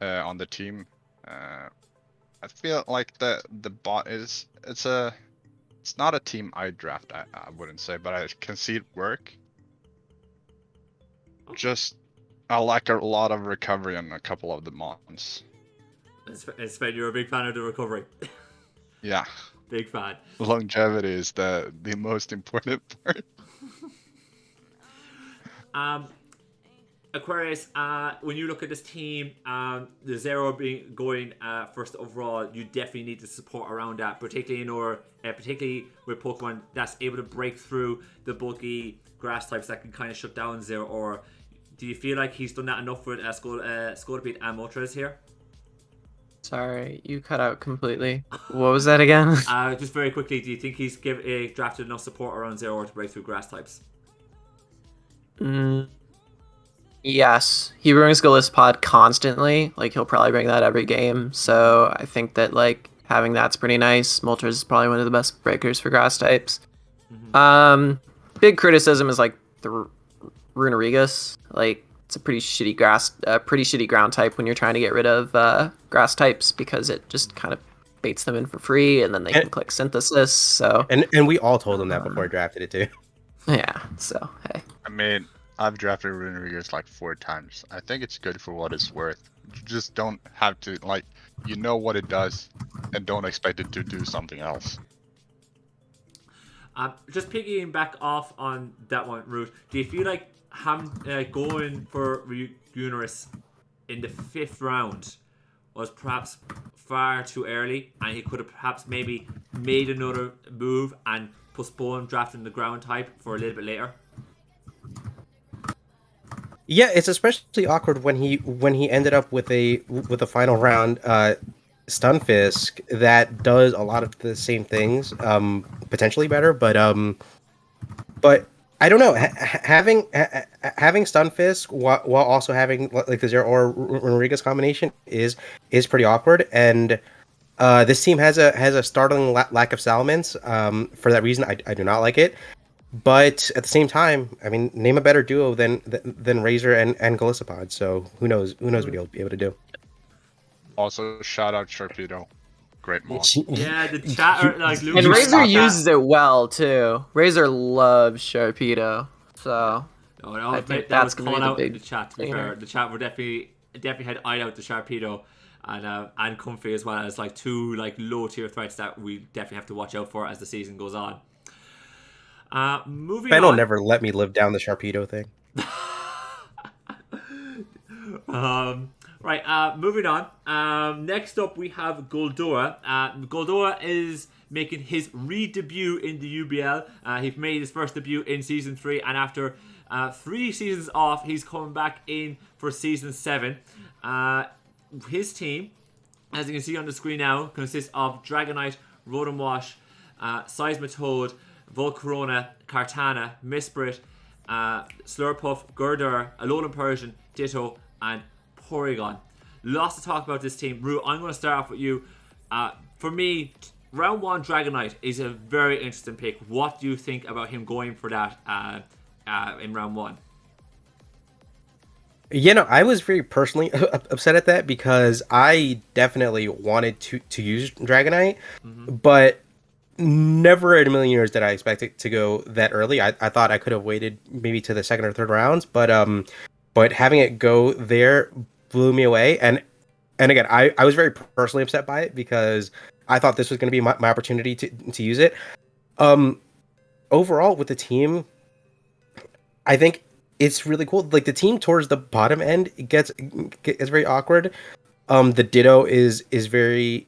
on the team. I feel like the bot is it's not a team I draft. I wouldn't say, but I can see it work. Just I like a lot of recovery on a couple of the mons. Sven, you're a big fan of the recovery. Yeah. Big fan. Longevity is the most important part. Aquarius, when you look at this team, the Zero being going first overall, you definitely need the support around that, particularly with Pokemon that's able to break through the bulky grass types that can kind of shut down Zero. Or do you feel like he's done that enough with Scolipede and Moltres here? Sorry, you cut out completely. What was that again? Just very quickly, do you think he's drafted enough support around Zero to break through grass types? Yes, he brings Golisopod constantly. Like, he'll probably bring that every game. So I think that, like, having that's pretty nice. Moltres is probably one of the best breakers for grass types. Big criticism is, like, the Runerigus. Like, it's a pretty shitty ground type when you're trying to get rid of grass types, because it just kind of baits them in for free, and then they can click Synthesis. So and we all told him that before I drafted it too. Yeah, so hey. I mean, I've drafted Runerigus like 4 times. I think it's good for what it's worth. You just don't have to, like, you know what it does, and don't expect it to do something else. Just piggying back off on that one, Root, do you feel like going for Unerus in the 5th round was perhaps far too early, and he could have perhaps maybe made another move and postponed drafting the ground type for a little bit later? Yeah, it's especially awkward when he ended up with a final round Stunfisk that does a lot of the same things, potentially better, but but I don't know. Having Stunfisk while also having like the Zero or Rodriguez combination is pretty awkward, and this team has a startling lack of Salamence. For that reason, I do not like it. But at the same time, I mean, name a better duo than Razor and Galissapod. So who knows what he'll be able to do. Also, shout out Sharpedo. Great mod. Yeah, the chat are like And Razor uses it well too. Razor loves Sharpedo, so I think that was calling out in the chat. To be fair, the chat were definitely had eyed out the Sharpedo and Comfy as well as like two like low tier threats that we definitely have to watch out for as the season goes on. Moving Ben on. will never let me live down the Sharpedo thing. Right, moving on. Next up, we have Goldora. Goldora is making his re-debut in the UBL. He made his first debut in Season 3, and after 3 seasons off, he's coming back in for Season 7. His team, as you can see on the screen now, consists of Dragonite, Rotom Wash, Seismitoad, Volcarona, Kartana, Misprit, Slurpuff, Gurdurr, Alolan Persian, Ditto, and Porygon. Lots to talk about this team. Rue, I'm going to start off with you. For me, round 1 Dragonite is a very interesting pick. What do you think about him going for that in round 1? You know, I was very personally upset at that because I definitely wanted to use Dragonite, but never in a million years did I expect it to go that early. I thought I could have waited maybe to the second or third rounds, but having it go there blew me away. And again, I was very personally upset by it because I thought this was going to be my opportunity to use it. Overall, with the team, I think it's really cool. Like the team towards the bottom end, it gets very awkward. The Ditto is very.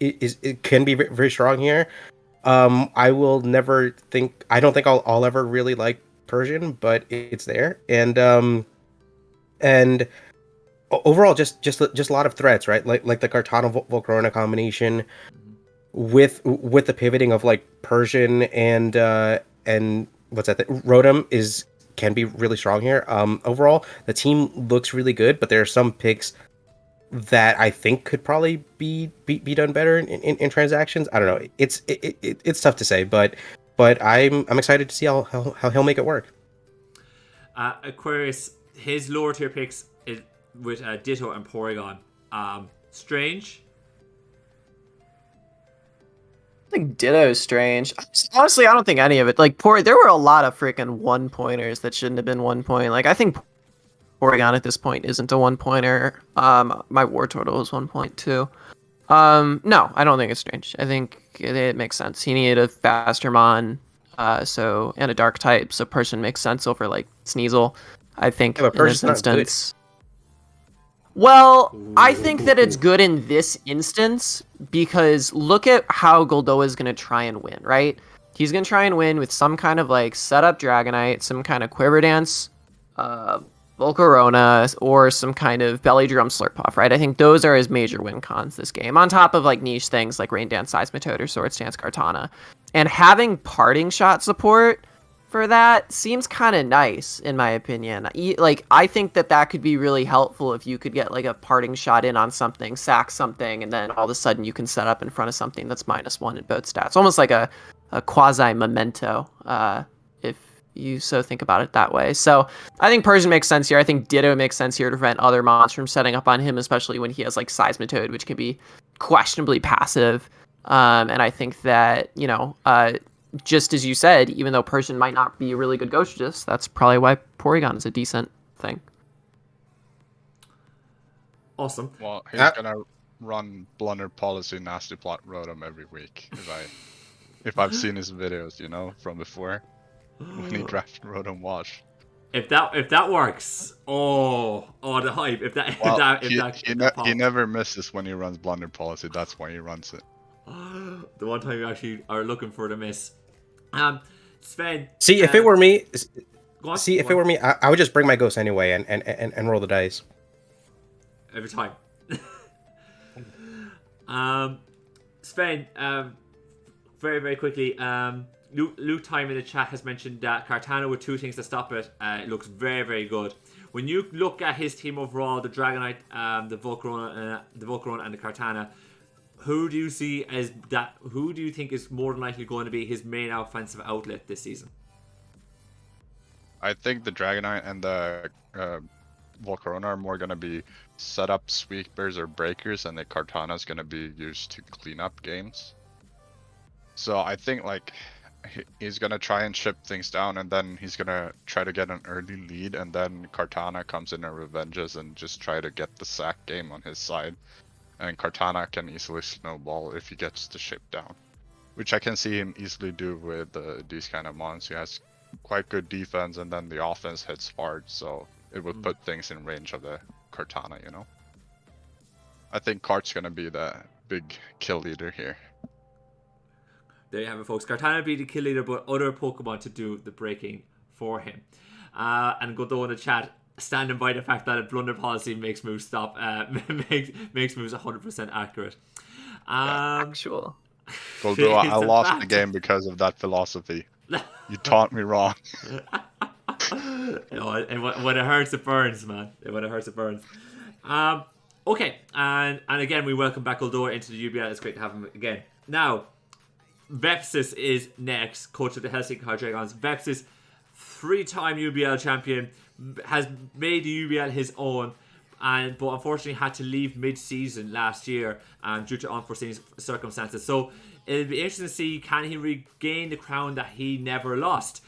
It can be very strong here. I will never think. I don't think I'll ever really like Persian, but it's there, and overall, just a lot of threats, right? Like the Kartana Volcarona combination, with the pivoting of like Persian and what's that? Rotom can be really strong here. Overall, the team looks really good, but there are some picks that I think could probably be done better in transactions. I don't know. It's tough to say, but I'm excited to see how he'll make it work. Aquarius, his lower tier picks is with Ditto and Porygon. Strange. I think Ditto's strange. Honestly, I don't think any of it. Like there were a lot of freaking 1-pointers that shouldn't have been 1 point. Like I think Porygon at this point isn't a 1-pointer. My Wartortle is 1 point too. No, I don't think it's strange. I think it makes sense. He needed a faster Mon, and a Dark type, so Persian makes sense over like Sneasel. I think in this instance. Well, I think that it's good in this instance because look at how Goldoa is going to try and win, right? He's going to try and win with some kind of like setup Dragonite, some kind of Quiver Dance, Volcarona, or some kind of Belly Drum Slurpuff, right? I think those are his major win cons this game, on top of like niche things like Rain Dance Seismitoad or Swords Dance Kartana. And having Parting Shot support for that seems kind of nice, in my opinion. Like, I think that could be really helpful if you could get like a Parting Shot in on something, sack something, and then all of a sudden you can set up in front of something that's -1 in both stats. Almost like a quasi-memento, if you so think about it that way. So I think Persian makes sense here. I think Ditto makes sense here to prevent other mons from setting up on him, especially when he has like Seismitoad, which can be questionably passive. And I think that, just as you said, even though Persian might not be a really good Ghostregis, that's probably why Porygon is a decent thing. Awesome. Well, he's gonna run Blunder Policy Nasty Plot Rotom every week if I've seen his videos, from before. When he drafted Rotom Wash. If that works, the hype. He never misses when he runs Blunder Policy. That's why he runs it. The one time you actually are looking for the miss. Sven. See, if it were me, it were me, I would just bring my ghost anyway and roll the dice every time. Sven, very very quickly. Luke Time in the chat has mentioned that Cartana with 2 things to stop it. It looks very, very good. When you look at his team overall, the Dragonite, the Volcarona, and the Cartana, who do you see as that? Who do you think is more than likely going to be his main offensive outlet this season? I think the Dragonite and the Volcarona are more going to be setup sweepers or breakers, and the Cartana is going to be used to clean up games. So I think like he's going to try and chip things down, and then he's going to try to get an early lead, and then Cartana comes in and revenges and just try to get the sack game on his side. And Cartana can easily snowball if he gets the ship down, which I can see him easily do with these kind of mons. He has quite good defense, and then the offense hits hard, so it would put things in range of the Cartana, you know? I think Cart's going to be the big kill leader here. There you have it, folks. Cartana be the kill leader, but other Pokemon to do the breaking for him. And Godot in the chat, standing by the fact that a blunder policy makes moves stop, makes moves 100% accurate. Actual. Godot, I lost the game because of that philosophy. You taught me wrong. When it hurts, it burns, man. When it hurts, it burns. Okay, and again, we welcome back Goldor into the UBL. It's great to have him again. Now, Vepsis is next, coach of the Helsinki Dragons. Vepsis, 3-time UBL champion, has made the UBL his own, but unfortunately had to leave mid-season last year due to unforeseen circumstances. So it'll be interesting to see, can he regain the crown that he never lost.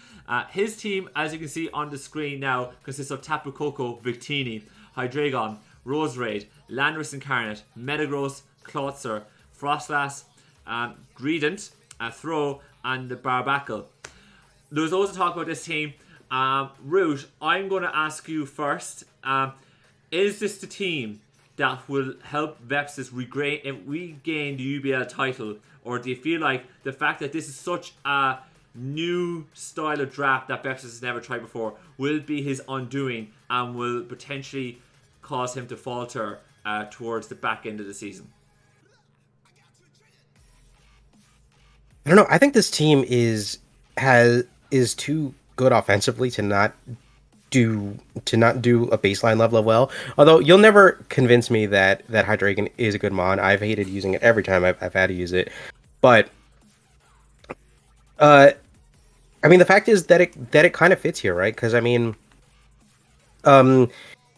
His team, as you can see on the screen now, consists of Tapu Koko, Victini, Hydreigon, Roserade, Landorus Incarnate, Metagross, Klotzer, Frostlass, Greedent, Throw, and the Barbacle. There's loads to talk about this team. Root, I'm going to ask you first. Is this the team that will help Vepsis regain the UBL title? Or do you feel like the fact that this is such a new style of draft that Vepsis has never tried before will be his undoing and will potentially cause him to falter towards the back end of the season? I don't know. I think this team is too good offensively to not do a baseline level of well. Although you'll never convince me that Hydreigon is a good mon. I've hated using it every time I've had to use it. But I mean, the fact is that it kind of fits here, right? Because I mean,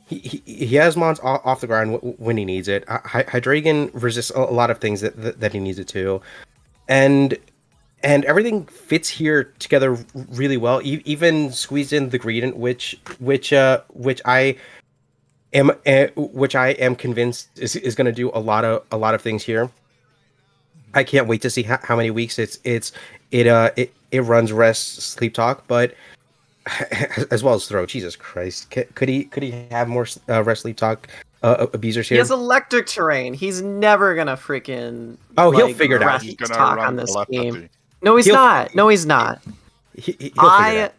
he has mons off the ground when he needs it. Hydreigon resists a lot of things that he needs it to, and everything fits here together really well. Even squeezed in the Greedent, which I am convinced is going to do a lot of things here. I can't wait to see how many weeks it runs rest, sleep, talk, but as well as throw. Jesus Christ, could he have more rest, sleep, talk abusers here? He has electric terrain. He's never gonna freaking he'll figure it out. rest He's gonna talk run on this telepathy. game. No, he's not. No, he's not. He'll figure it out.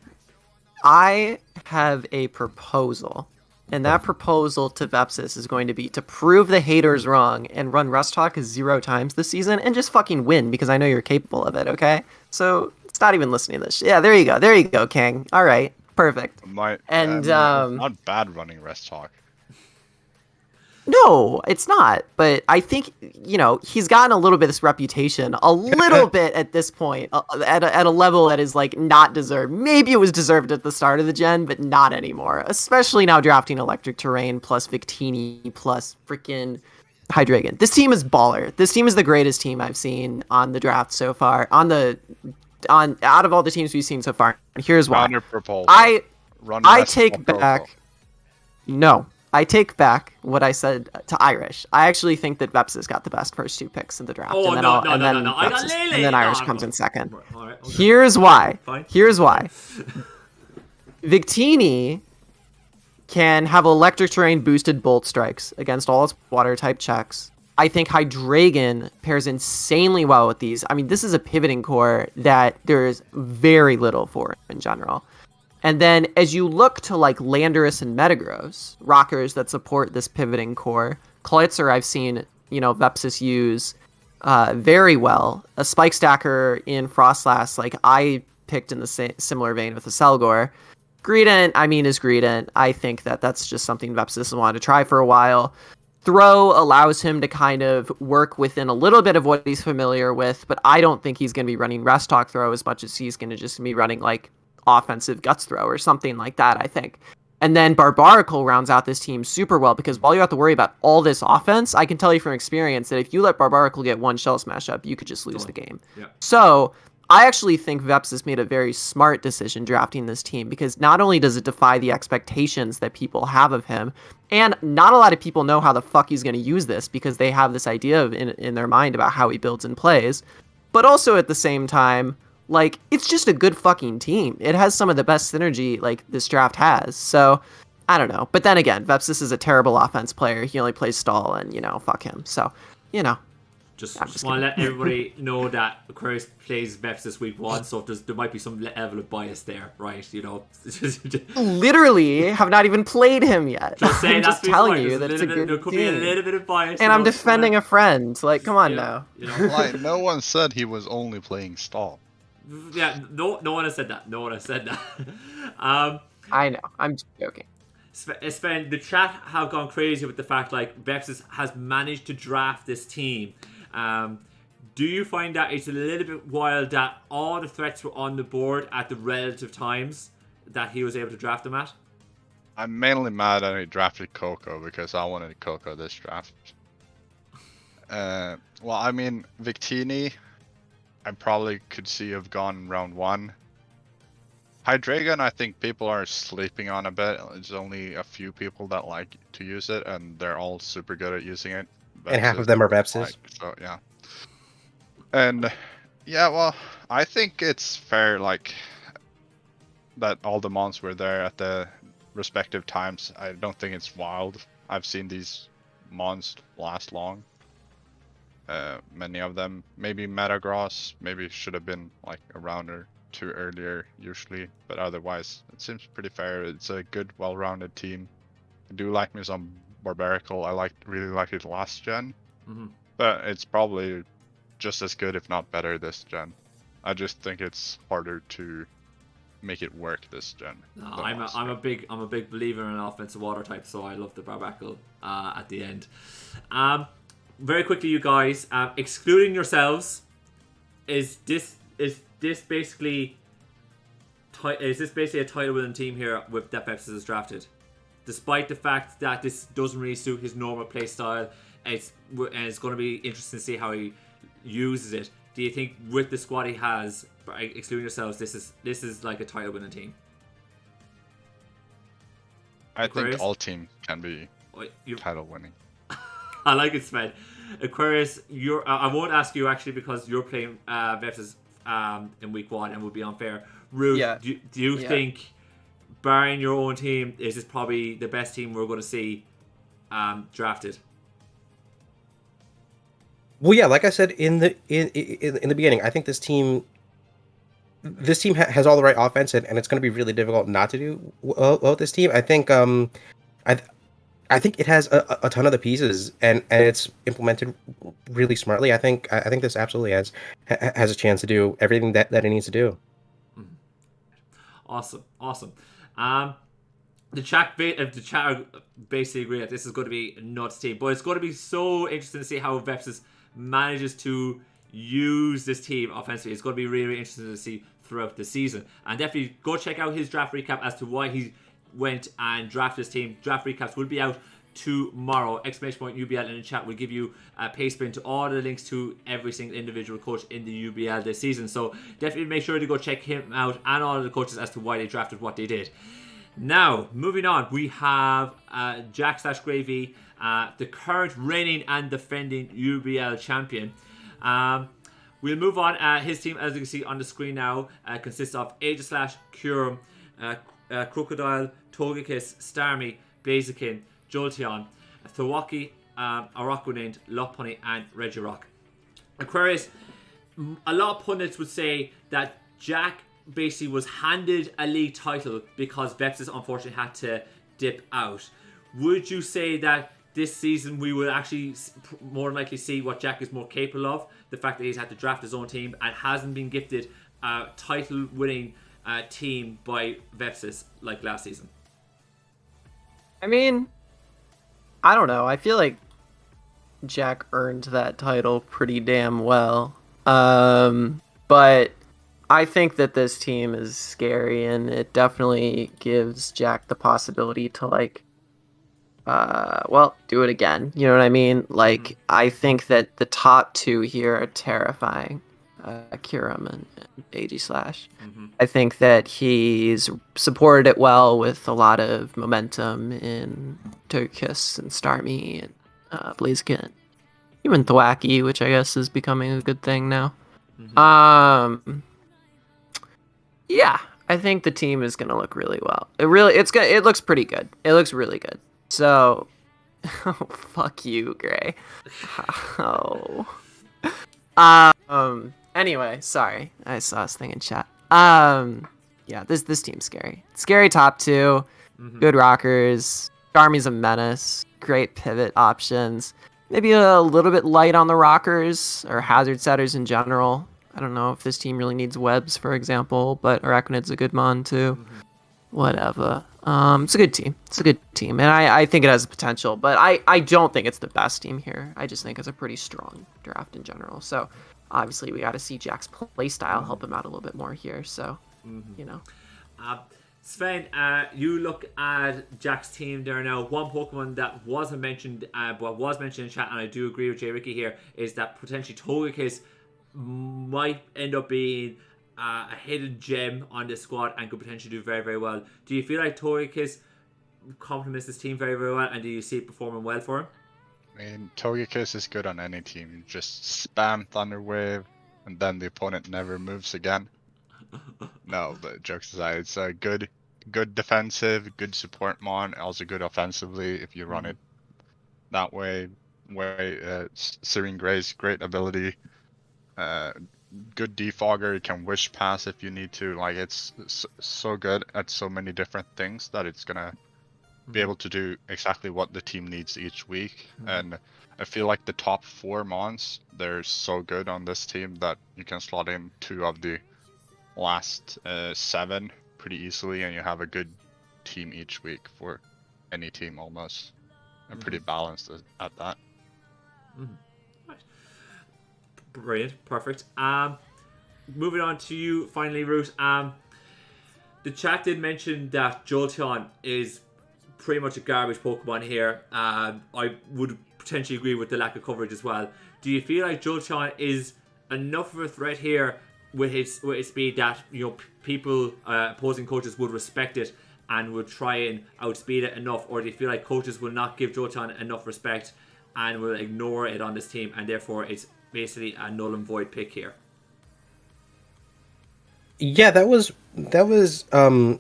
I have a proposal. And that proposal to Vepsis is going to be to prove the haters wrong and run Rust Talk 0 times this season and just fucking win because I know you're capable of it, okay? So it's not even listening to this. Yeah, there you go. There you go, Kang. All right. Perfect. It's not bad running Rest Talk. No, it's not. But I think, he's gotten a little bit of this reputation, a little bit at this point, at a level that is, like, not deserved. Maybe it was deserved at the start of the gen, but not anymore. Especially now drafting Electric Terrain plus Victini plus freaking Hydreigon. This team is baller. This team is the greatest team I've seen on the draft so far. Out of all the teams we've seen so far. And here's why. I take back what I said to Irish. I actually think that Vepsis got the best first 2 picks in the draft. Oh, and then Irish comes in second. All right, okay. Here's why. Fine. Here's why. Victini can have electric terrain boosted bolt strikes against all its water type checks. I think Hydreigon pairs insanely well with these. I mean, this is a pivoting core that there's very little for in general. And then as you look to like Landorus and Metagross, rockers that support this pivoting core, Klotzer I've seen, Vepsis use very well. A Spike Stacker in Frostlass, like I picked in the similar vein with the Selgor. Greedent, is Greedent. I think that's just something Vepsis has wanted to try for a while. Throw allows him to kind of work within a little bit of what he's familiar with, but I don't think he's going to be running Rest Talk Throw as much as he's going to just be running like offensive Guts Throw or something like that, I think. And then Barbaracle rounds out this team super well because while you have to worry about all this offense, I can tell you from experience that if you let Barbaracle get one Shell Smash up, you could just lose the game. Yeah. So I actually think Veps has made a very smart decision drafting this team because not only does it defy the expectations that people have of him, and not a lot of people know how the fuck he's going to use this because they have this idea in their mind about how he builds and plays, but also at the same time, like, it's just a good fucking team. It has some of the best synergy, like, this draft has. So, I don't know. But then again, Vepsis is a terrible offense player. He only plays stall and, fuck him. So, Just want to let everybody know that Aquarius plays Vepsis week 1, so there might be some level of bias there, right? Literally have not even played him yet. Just saying, I'm just telling you that it's a good there could team. be a little bit of bias. And I'm defending a friend. Like, come on now. Like, no one said he was only playing stall. Yeah, no one has said that. No one has said that. I know. I'm just joking. Sven, the chat have gone crazy with the fact like Vepsis has managed to draft this team. Do you find that it's a little bit wild that all the threats were on the board at the relative times that he was able to draft them at? I'm mainly mad that he drafted Coco because I wanted Coco this draft. Victini, I probably could see have gone round 1. Hydreigon, I think people are sleeping on a bit. There's only a few people that like to use it, and they're all super good at using it. And half of them are Vepsis. So, yeah. And, yeah, well, I think it's fair, like, that all the mons were there at the respective times. I don't think it's wild. I've seen these mons last long. Many of them, maybe Metagross, maybe should have been like a round or 2 earlier usually, but otherwise it seems pretty fair. It's a good, well-rounded team. I do like me some Barbaracle. I really liked it last gen, but it's probably just as good, if not better, this gen. I just think it's harder to make it work this gen. No, I'm a big believer in offensive water type, so I love the Barbaracle at the end. Very quickly, you guys, excluding yourselves, is this basically a title winning team here with that Vepsis is drafted, despite the fact that this doesn't really suit his normal play style? It's going to be interesting to see how he uses it. Do you think with the squad he has, excluding yourselves, this is like a title winning team? I think all teams can be title winning. I like it, Sven. Aquarius, I won't ask you actually because you're playing Vepsis in week 1 and would be unfair. Ruth, do you think, barring your own team, is this probably the best team we're going to see drafted? Well, yeah, like I said in the beginning, I think this team has all the right offense, and it's going to be really difficult not to do well with this team. I think I think it has a ton of the pieces, and it's implemented really smartly. I think this absolutely has a chance to do everything that it needs to do. Awesome. The chat basically agree that this is going to be a nuts team, but it's going to be so interesting to see how Vepsis manages to use this team offensively. It's going to be really, really interesting to see throughout the season, and definitely go check out his draft recap as to why he went and drafted this team. Draft recaps will be out tomorrow. !UBL in the chat will give you a paste bin to all the links to every single individual coach in the UBL this season. So definitely make sure to go check him out and all of the coaches as to why they drafted what they did. Now, moving on, we have Jack/Gravy, the current reigning and defending UBL champion. We'll move on. His team, as you can see on the screen now, consists of Aegislash, Curum, Crocodile, Togekiss, Starmie, Blaziken, Jolteon, Thawaki, Araquanid, Lopunny, and Regirock. Aquarius, a lot of pundits would say that Jack basically was handed a league title because Vepsis unfortunately had to dip out. Would you say that this season we will actually more than likely see what Jack is more capable of. The fact that he's had to draft his own team and hasn't been gifted a title-winning team by Vepsis like last season. I mean, I don't know. I feel like Jack earned that title pretty damn well. But I think that this team is scary, and it definitely gives Jack the possibility to, like, do it again. You know what I mean? Like, I think that the top two here are terrifying. Kiram and AG Slash. I think that he's supported it well with a lot of momentum in Turkus and Starmie and Blaziken. Even Thwacky, which I guess is becoming a good thing now. Yeah, I think the team is gonna look really well. It looks pretty good. It looks really good. So, oh, fuck you, Gray. Oh. Anyway, sorry. I saw this thing in chat. Yeah, this team's scary. Scary top two. Good rockers. Charmy's a menace. Great pivot options. Maybe a little bit light on the rockers or hazard setters in general. I don't know if this team really needs webs, for example, but Arachnid's a good mon too. Whatever. It's a good team. And I think it has the potential, but I don't think it's the best team here. I just think it's a pretty strong draft in general. So obviously we got to see Jack's play style help him out a little bit more here. So, you know. Sven, you look at Jack's team there now. One Pokemon that wasn't mentioned, but was mentioned in chat, and I do agree with Jay Ricky here, is that potentially Togekiss might end up being a hidden gem on this squad and could potentially do very, very well. Do you feel like Togekiss complements this team very, very well, and do you see it performing well for him? I mean, Togekiss is good on any team. Just spam Thunder Wave, and then the opponent never moves again. No, but jokes aside, it's a good defensive, good support mon, also good offensively if you run it that way. Serene Gray's great ability. Good defogger, you can wish pass if you need to. Like, it's so good at so many different things that it's gonna be able to do exactly what the team needs each week. And I feel like the top 4 mons, they're so good on this team that you can slot in 2 of the last 7 pretty easily, and you have a good team each week for any team almost. And pretty balanced at that. Brilliant, perfect. Moving on to you finally, Root. The chat did mention that Jolteon is pretty much a garbage Pokemon here. I would potentially agree with the lack of coverage as well. Do you feel like Jolteon is enough of a threat here with his speed that, you know, people, opposing coaches would respect it and would try and outspeed it enough, or do you feel like coaches will not give Jolteon enough respect and will ignore it on this team, and therefore it's basically a null and void pick here? Yeah, that was an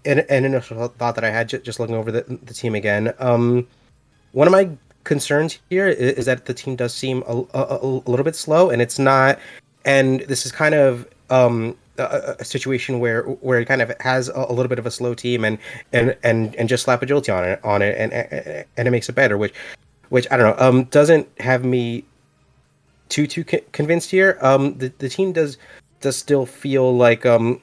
initial thought that I had just looking over the team again. One of my concerns here is that the team does seem a little bit slow, and it's not. And this is kind of a situation where it kind of has a little bit of a slow team, and just slap a Jolteon on it, and it makes it better, which I don't know, doesn't have me too convinced here. The team does still feel like some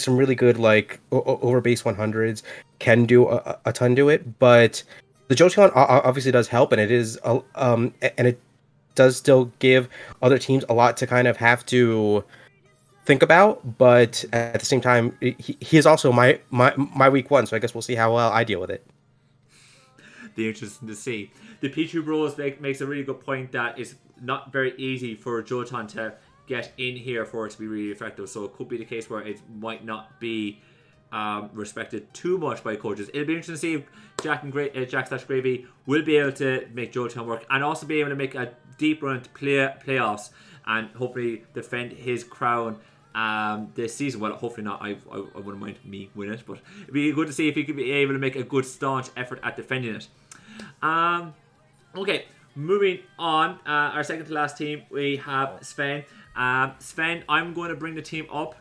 really good, like, over base 100s can do a ton to it, but the Jolteon obviously does help, and it is and it does still give other teams a lot to kind of have to think about, but at the same time, he is also my week 1, so I guess we'll see how well I deal with it. Be interesting to see. The Pichu Bros makes a really good point that it's not very easy for Jolteon to get in here for it to be really effective, so it could be the case where it might not be respected too much by coaches. It'll be interesting to see if Jack/Gravy will be able to make Jolteon work and also be able to make a deep run to playoffs and hopefully defend his crown this season. Well, hopefully not. I wouldn't mind me win it, but it'd be good to see if he could be able to make a good staunch effort at defending it. Okay, moving on. Our second to last team, we have Sven. Sven, I'm going to bring the team up,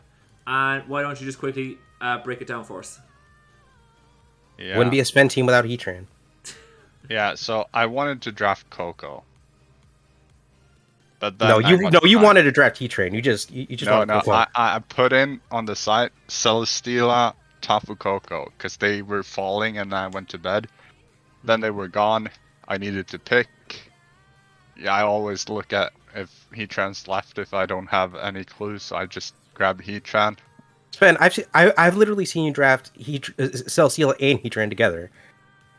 and why don't you just quickly break it down for us? Yeah. Wouldn't be a Sven team without Heatran. Yeah, so I wanted to draft Coco. But then you wanted to draft T-Train. You just wanted no, to perform. I put in on the site Celesteela, Tafu Coco, because they were falling and I went to bed. Then they were gone. I needed to pick. Yeah, I always look at if Heatran's left if I don't have any clues, so I just grab Heatran. Sven, I've literally seen you draft Celesteela and Heatran together.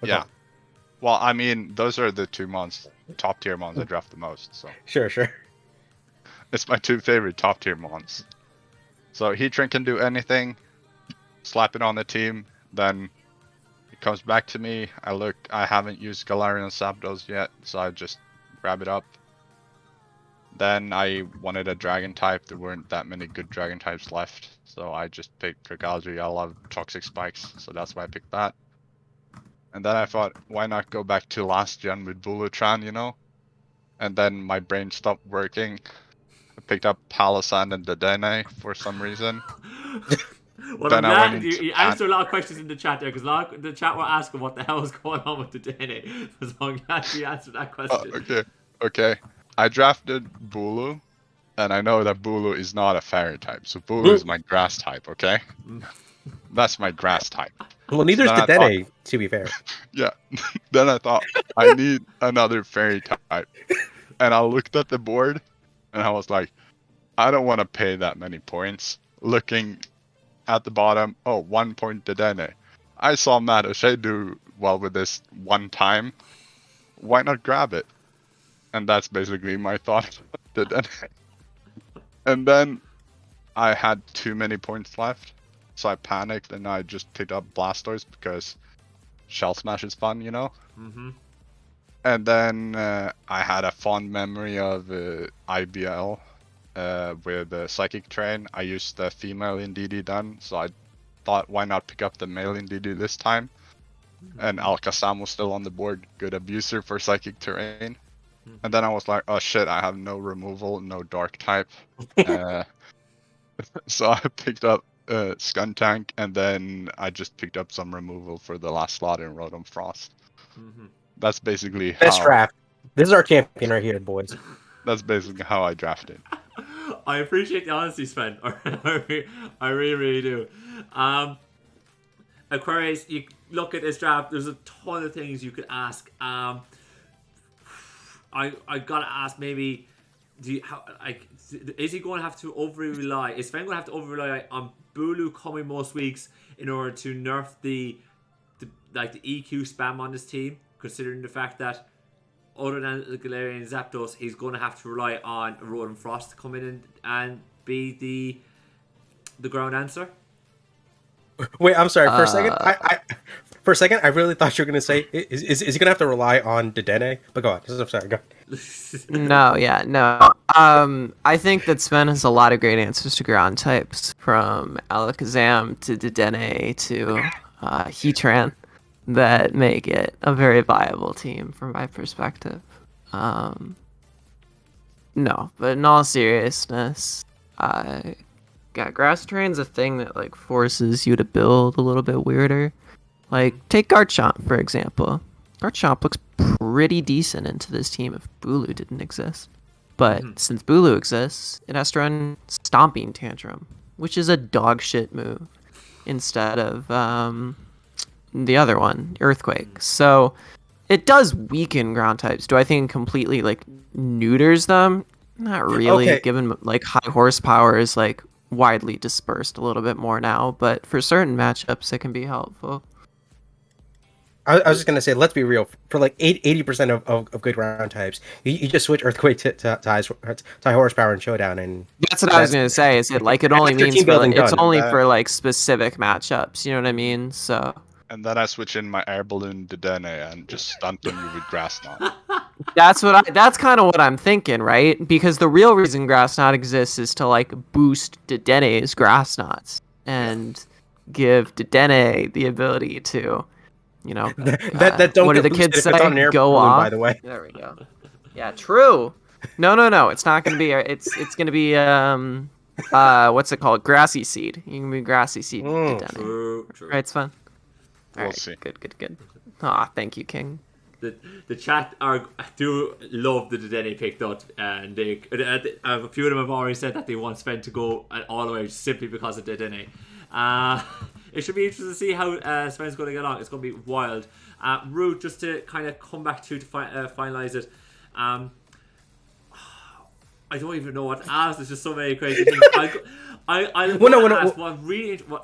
Yeah. Well, I mean, those are the two mons, top tier mons I draft the most. So Sure. it's my two favorite top tier mons. So Heatran can do anything, slap it on the team, then it comes back to me. I haven't used Galarian Zapdos yet, so I just grab it up. Then I wanted a dragon type. There weren't that many good dragon types left, so I just picked Dragalge. I love Toxic Spikes, so that's why I picked that. And then I thought, why not go back to last gen with Bulutran, you know? And then my brain stopped working. I picked up Palossand and Dedenne for some reason. Well, Then I'm I glad went you answered a lot of questions in the chat there, because the chat were asking what the hell was going on with the DNA. So I'm glad you answered that question. Okay. I drafted Bulu, and I know that Bulu is not a fairy type, so Bulu is my grass type, okay? That's my grass type. Well, neither is Dedenne, to be fair. Yeah. Then I thought, I need another fairy type. And I looked at the board, and I was like, I don't want to pay that many points. Looking at the bottom, 1 point Dedenne. I saw Matt O'Shea do well with this one time. Why not grab it? And that's basically my thought. Dedenne. And then I had too many points left. So I panicked and I just picked up Blastoise because Shell Smash is fun, you know? Mm-hmm. And then I had a fond memory of IBL with Psychic Train. I used the female Indeedee then, so I thought why not pick up the male Indeedee this time? And Alakazam was still on the board. Good abuser for Psychic Terrain. And then I was like, oh shit, I have no removal, no dark type. So I picked up Skuntank, and then I just picked up some removal for the last slot in Rotom Frost. That's basically Best draft. This is our champion right here, boys. That's basically how I drafted. I appreciate the honesty, Sven. I really do. Aquarius, you look at this draft, there's a ton of things you could ask. I gotta ask, maybe, is he going to have to over-rely? Is Sven going to have to over-rely on Bulu coming most weeks in order to nerf the EQ spam on this team, considering the fact that other than the Galarian Zapdos, he's going to have to rely on Rotom Frost to come in and be the ground answer? Wait, I'm sorry. For a second, I really thought you were going to say, is he going to have to rely on Dedenne? But go on. I'm sorry. Go on. No. I think that Sven has a lot of great answers to ground types, from Alakazam to Dedenne to Heatran, that make it a very viable team from my perspective. No, but in all seriousness, Grass Terrain's a thing that like forces you to build a little bit weirder. Like, take Garchomp, for example. Garchomp looks pretty decent into this team if Bulu didn't exist. But since Bulu exists, it has to run Stomping Tantrum, which is a dog shit move, instead of the other one, Earthquake. So it does weaken ground types. Do I think it completely like neuters them? Not really, Okay. given like high horsepower is like widely dispersed a little bit more now, but for certain matchups it can be helpful. I was just going to say, let's be real. For like 80% of good ground types, you just switch Earthquake to high horsepower and Showdown. And that's what I was going to say, is it like it only That's your means team for, building like, it's done. only for like specific matchups, you know what I mean? So And then I switch in my Air Balloon Dedenne and just stunt on you with Grass Knot. that's kind of what I'm thinking, right? Because the real reason Grass Knot exists is to like boost Dedenne's Grass Knots and give Dedenne the ability to, you know, that don't what do get the kids boosted if it's say? on an air Go balloon, off. by the way. There we go. Yeah, true. No. It's not gonna be. It's gonna be what's it called? Grassy Seed. You can be Grassy Seed. Dedenne. True. Right, it's fun. We'll Alright, see. Good. Aw, thank you, King. the chat do love the Dedenne pick though, and a few of them have already said that they want Sven to go all the way simply because of Dedenne. It should be interesting to see how Sven's going to get along. It's going to be wild. Ruth, just to kind of come back to finalize it. I don't even know what to ask. There's just so many crazy things. What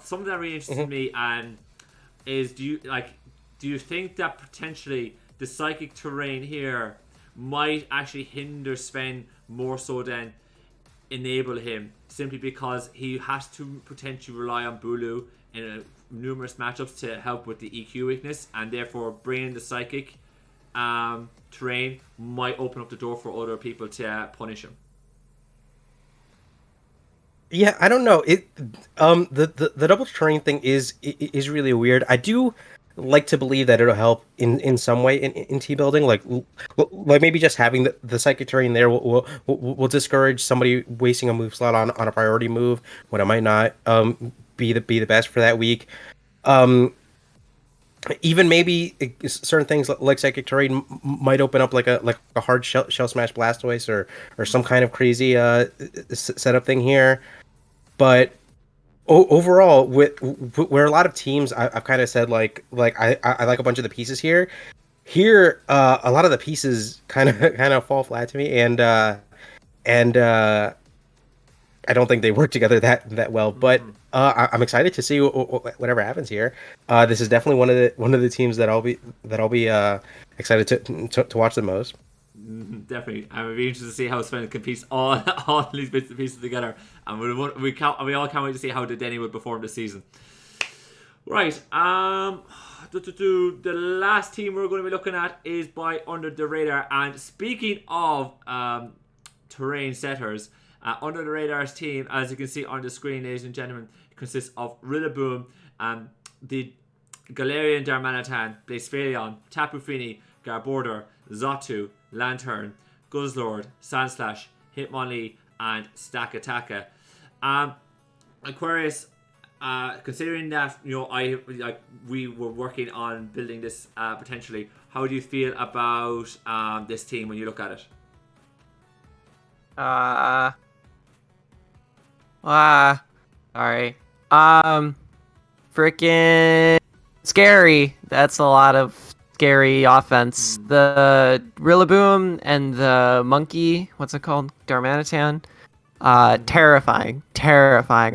something that really interests me is do you think that potentially the psychic terrain here might actually hinder Sven more so than enable him, simply because he has to potentially rely on Bulu in numerous matchups to help with the EQ weakness, and therefore bringing the psychic terrain might open up the door for other people to punish him? Yeah, I don't know. The double terrain thing is really weird. I do like to believe that it'll help in some way in team building, like maybe just having the psychic terrain there will discourage somebody wasting a move slot on a priority move when it might not be the best for that week. Even maybe certain things like psychic terrain might open up like a hard shell smash Blastoise or some kind of crazy setup thing here. But overall, where a lot of teams I've kind of said like I like a bunch of the pieces here. Here, a lot of the pieces kind of fall flat to me, and I don't think they work together that well. But I'm excited to see whatever happens here. This is definitely one of the teams that I'll be excited to watch the most. Definitely, and it'll be interesting to see how Sven can piece all these bits and pieces together, and we all can't wait to see how Dedenne would perform this season. Right, the last team we're going to be looking at is by Under the Radar, and speaking of terrain setters, Under the Radar's team, as you can see on the screen, ladies and gentlemen, consists of Rillaboom, the Galarian Darmanitan, Blacephalon, Tapu Fini, Garbodor, Xatu, Lantern, Guzzlord, Sandslash, Hitmonlee, and Stakataka. Aquarius, considering that we were working on building this potentially, how do you feel about this team when you look at it? Sorry. Freaking scary. That's a lot of scary offense. The Rillaboom and the monkey, what's it called? Darmanitan. Terrifying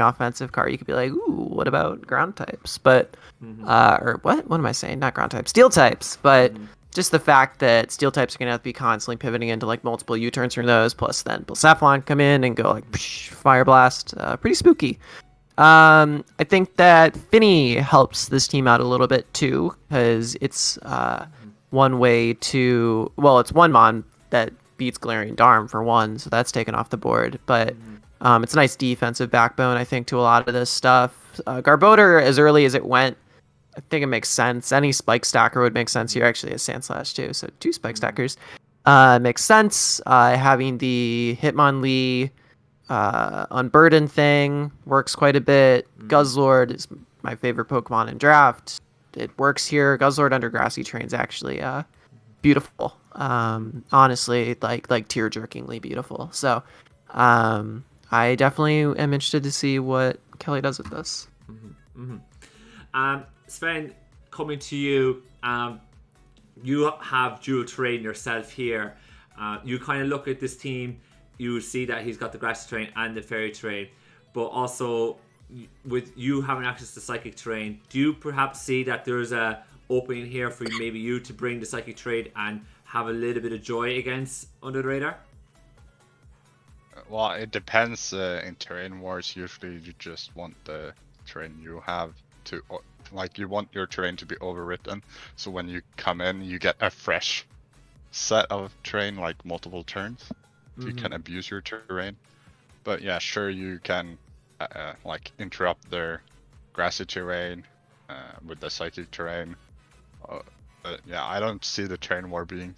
offensive card. You could be like, ooh, what about ground types? But, or what am I saying? Not ground types, steel types. But just the fact that steel types are going to have to be constantly pivoting into like multiple U-turns from those, plus then Blacephalon come in and go like, psh, Fire Blast. Pretty spooky. I think that Finny helps this team out a little bit too, because it's one way to, well, it's one mon that beats Galarian Darm for one, so that's taken off the board. But it's a nice defensive backbone, I think, to a lot of this stuff. Garbodor, as early as it went, I think it makes sense. Any spike stacker would make sense here. Actually, a Sandslash too, so 2 spike stackers makes sense. Having the Hitmonlee Unburden thing works quite a bit. Guzzlord is my favorite Pokemon in draft. It works here. Guzzlord under Grassy Terrain's actually beautiful. Honestly, like tear-jerkingly beautiful. So I definitely am interested to see what Kelly does with this. Sven, coming to you, you have dual terrain yourself here. You kind of look at this team, you see that he's got the grassy terrain and the fairy terrain, but also with you having access to psychic terrain, do you perhaps see that there's a opening here for maybe you to bring the psychic terrain and have a little bit of joy against Under the Radar? Well, it depends. In terrain wars, usually you just want the terrain you have to, like, you want your terrain to be overwritten, so when you come in you get a fresh set of terrain, like multiple turns. You can abuse your terrain. But yeah, sure, you can like interrupt their grassy terrain with the psychic terrain. But yeah, I don't see the terrain war being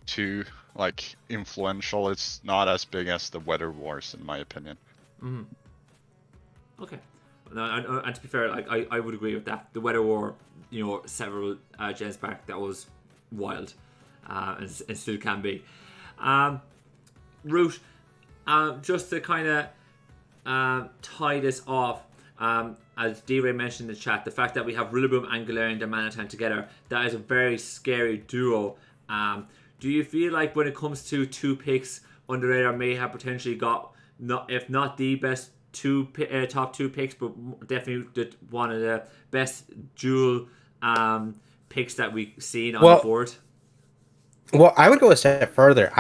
too like influential. It's not as big as the weather wars, in my opinion. Okay. No, and to be fair, like I would agree with that. The weather war, several gens back, that was wild, and still can be. Root, just to kind of tie this off, as D.Rey mentioned in the chat, the fact that we have Rillaboom and Galarian Darmanitan together, that is a very scary duo. Do you feel like when it comes to two picks, Underrated may have potentially got, if not the best top two picks, but definitely one of the best dual picks that we've seen on the board? Well, I would go a step further.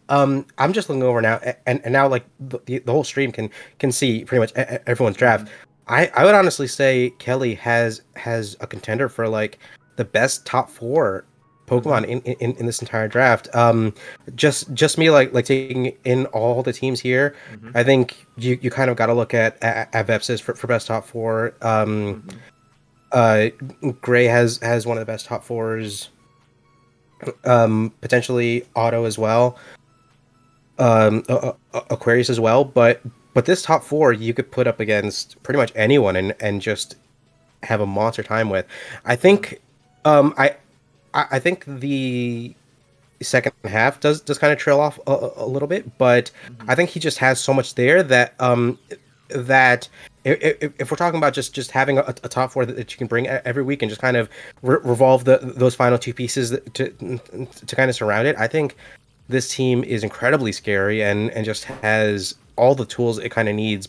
I'm just looking over now, and now like the whole stream can see pretty much everyone's draft. I would honestly say Kelly has a contender for like the best top 4 Pokemon in this entire draft. Just me like taking in all the teams here. I think you kind of got to look at Vepsis for best top 4. Gray has one of the best top 4s. Potentially Otto as well. Aquarius as well, but this top 4 you could put up against pretty much anyone and just have a monster time with. I think I think the second half does kind of trail off a little bit, but I think he just has so much there that that if we're talking about just having a top 4 that you can bring every week and just kind of revolve those final 2 pieces to kind of surround it, I think this team is incredibly scary and just has all the tools it kind of needs,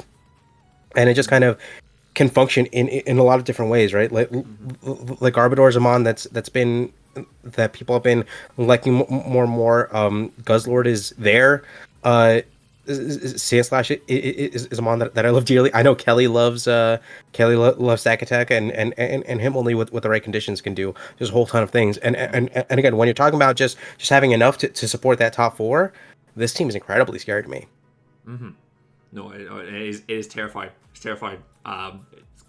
and it just kind of can function in a lot of different ways, right? Like Garbodor's a mon that people have been liking more and more. Guzzlord is there. Sandslash is a mon that I love dearly. I know Kelly loves Sack Attack, and him only with the right conditions can do just a whole ton of things. And again, when you're talking about just having enough to support that top 4, this team is incredibly scary to me. No, it is terrifying. It's terrifying.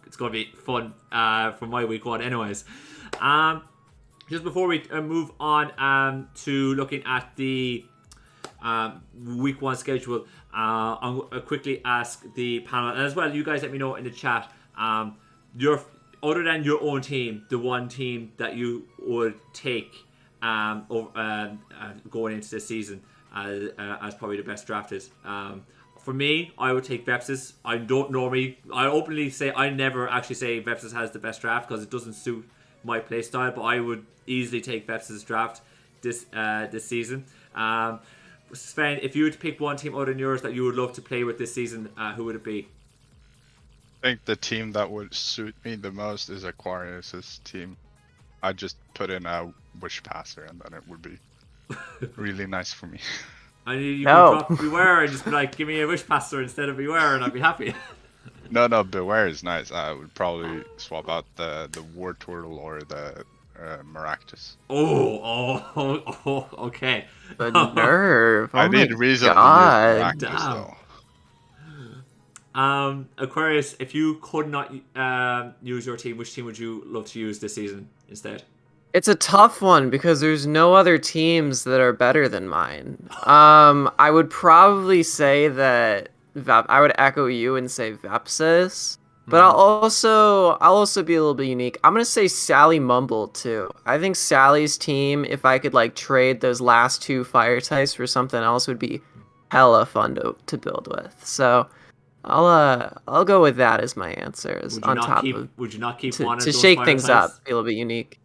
It's going to be fun for my week 1 anyways. Just before we move on to looking at the week 1 schedule, I'll quickly ask the panel, and as well, you guys let me know in the chat, other than your own team, the one team that you would take going into this season as probably the best drafted. For me, I would take Vepsis. I openly say I never actually say Vepsis has the best draft because it doesn't suit my play style, but I would easily take Vepsis' draft this season. Sven, if you were to pick one team other than yours that you would love to play with this season, who would it be? I think the team that would suit me the most is Aquarius' team. I just put in a Wish Passer and then it would be really nice for me. I need you to drop Beware and just be like, give me a Wish Passer instead of Beware and I'd be happy. No, Beware is nice. I would probably swap out the War Turtle or the Maractus. Okay. The nerve. I did recently God. use Maractus though. Aquarius, if you could not use your team, which team would you love to use this season instead? It's a tough one because there's no other teams that are better than mine. I would probably say that I would echo you and say Vepsis, but I'll also be a little bit unique. I'm gonna say Sally Mumble too. I think Sally's team, if I could like trade those last 2 fire types for something else, would be hella fun to build with. So I'll go with that as my answer. Would you not keep one to shake things up, be a little bit unique?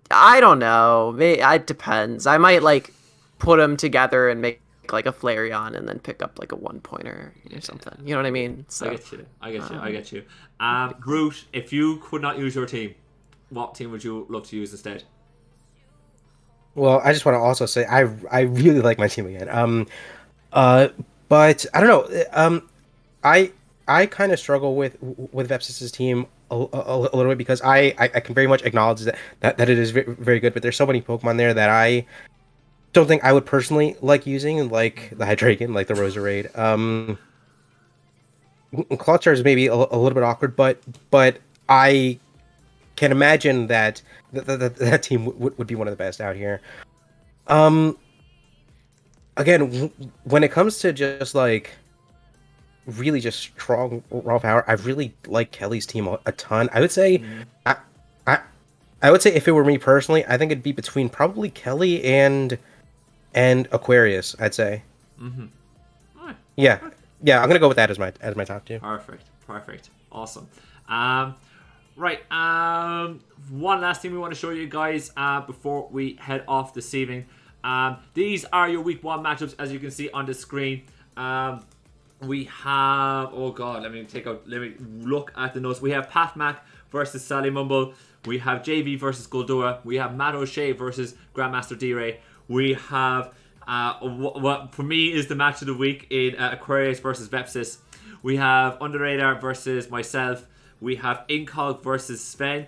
I don't know. It depends. I might like put them together and make like a Flareon and then pick up like a 1-pointer or something. You know what I mean? So, I get you. Root, if you could not use your team, what team would you love to use instead? Well, I just want to also say I really like my team again. But I don't know. I kind of struggle with Vepsis' team a little bit because I can very much acknowledge that it is very, very good, but there's so many Pokemon there that I don't think I would personally like using, like the Hydreigon, like the Roserade. Cloudchar is maybe a little bit awkward, but I can imagine that team would be one of the best out here. Again, when it comes to just like really just strong raw power, I really like Kelly's team a ton. I would say I would say if it were me personally, I think it'd be between probably Kelly and Aquarius. I'd say. Mm-hmm. All right. Yeah, yeah. I'm gonna go with that as my top two. Perfect. Awesome. Right. One last thing we want to show you guys before we head off this evening. These are your week 1 matchups, as you can see on the screen. We have, oh god, let me look at the notes. We have Pat Mac versus Sally Mumble. We have JV versus Goldora. We have Matt O'Shea versus Grandmaster D.Rey. We have what for me is the match of the week in Aquarius versus Vepsis. We have Under Radar versus myself. We have Incog versus Sven.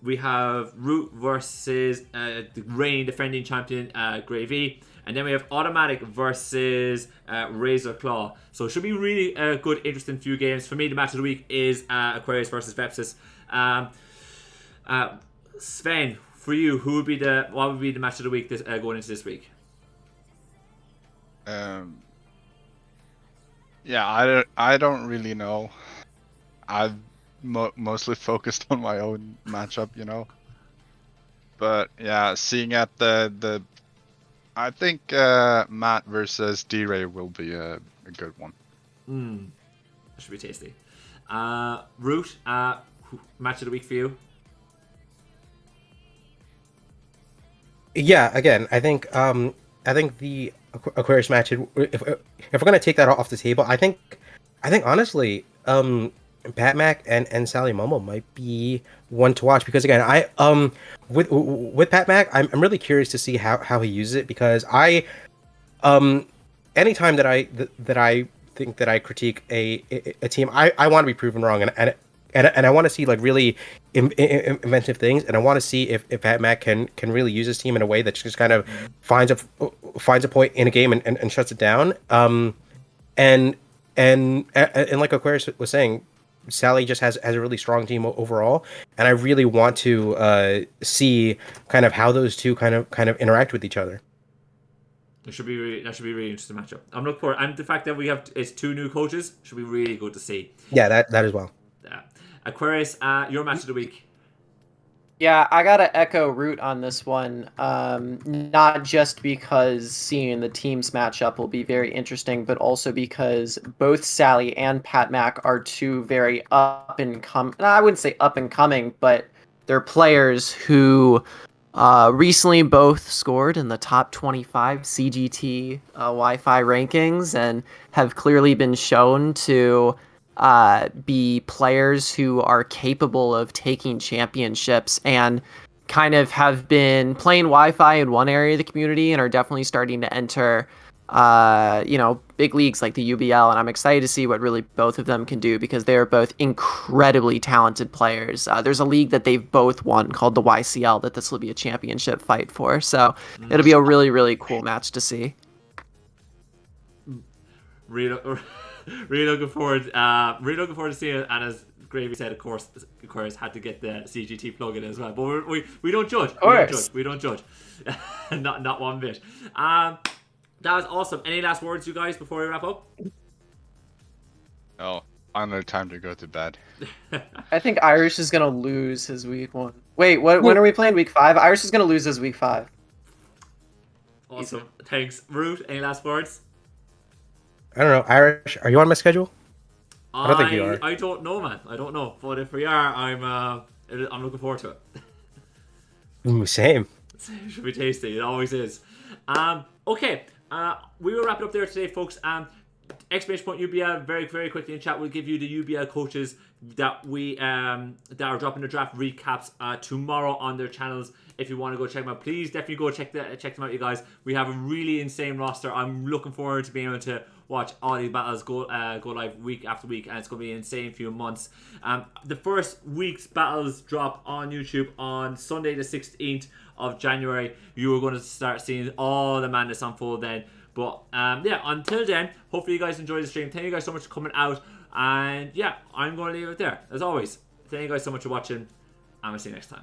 We have Root versus the reigning defending champion Gravy. And then we have Automatic versus Razor Claw. So it should be really a good, interesting few games. For me, the match of the week is Aquarius versus Vepsis. Sven, for you, what would be the match of the week going into this week? Yeah, I don't really know. I've mostly focused on my own matchup, you know. But yeah, seeing at the I think Matt versus D.Rey will be a good one. That should be tasty. Root, match of the week for you? Yeah, again, I think the Aquarius match. If we're gonna take that off the table, I think honestly, Pat Mac and Sally Momo might be one to watch, because again, with Pat Mac, I'm really curious to see how he uses it, because anytime that I think that I critique a team, I want to be proven wrong, and I want to see like really inventive things, and I want to see if Pat Mac can really use his team in a way that just kind of finds a point in a game and shuts it down. And like Aquarius was saying, Sally just has a really strong team overall, and I really want to see kind of how those two kind of interact with each other. That should be really interesting matchup. I'm looking forward, and the fact that it's 2 new coaches should be really good to see. Yeah, that as well. Aquarius, your match of the week. Yeah, I gotta echo Root on this one. Not just because seeing the teams match up will be very interesting, but also because both Sally and Pat Mac are 2 very up and coming. I wouldn't say up and coming, but they're players who recently both scored in the top 25 CGT Wi-Fi rankings and have clearly been shown to be players who are capable of taking championships, and kind of have been playing Wi-Fi in one area of the community and are definitely starting to enter big leagues like the UBL, and I'm excited to see what really both of them can do, because they are both incredibly talented players. There's a league that they've both won called the YCL that this will be a championship fight for, so it'll be a really, really cool match to see. Really looking forward to seeing it. And as Gravy said, of course, had to get the CGT plug in as well. But we don't judge. We don't judge. not one bit. That was awesome. Any last words, you guys, before we wrap up? Oh, finally time to go to bed. I think Irish is gonna lose his week 1. Wait, when are we playing week 5? Irish is gonna lose his week 5. Awesome. Thanks. Root, any last words? I don't know. Irish, are you on my schedule? I don't think you are. I don't know, man. I don't know. But if we are, I'm looking forward to it. Same. It should be tasty. It always is. Okay. We will wrap it up there today, folks. Exclamation point UBL, very, very quickly in chat, we'll give you the UBL coaches that that are dropping the draft recaps tomorrow on their channels. If you want to go check them out, please definitely go check them out, you guys. We have a really insane roster. I'm looking forward to being able to watch all these battles go live week after week, and it's going to be an insane few months. The first week's battles drop on YouTube on Sunday the 16th of January. You are going to start seeing all the madness unfold then. But until then, hopefully you guys enjoy the stream. Thank you guys so much for coming out. And yeah, I'm going to leave it there. As always, thank you guys so much for watching, and we'll see you next time.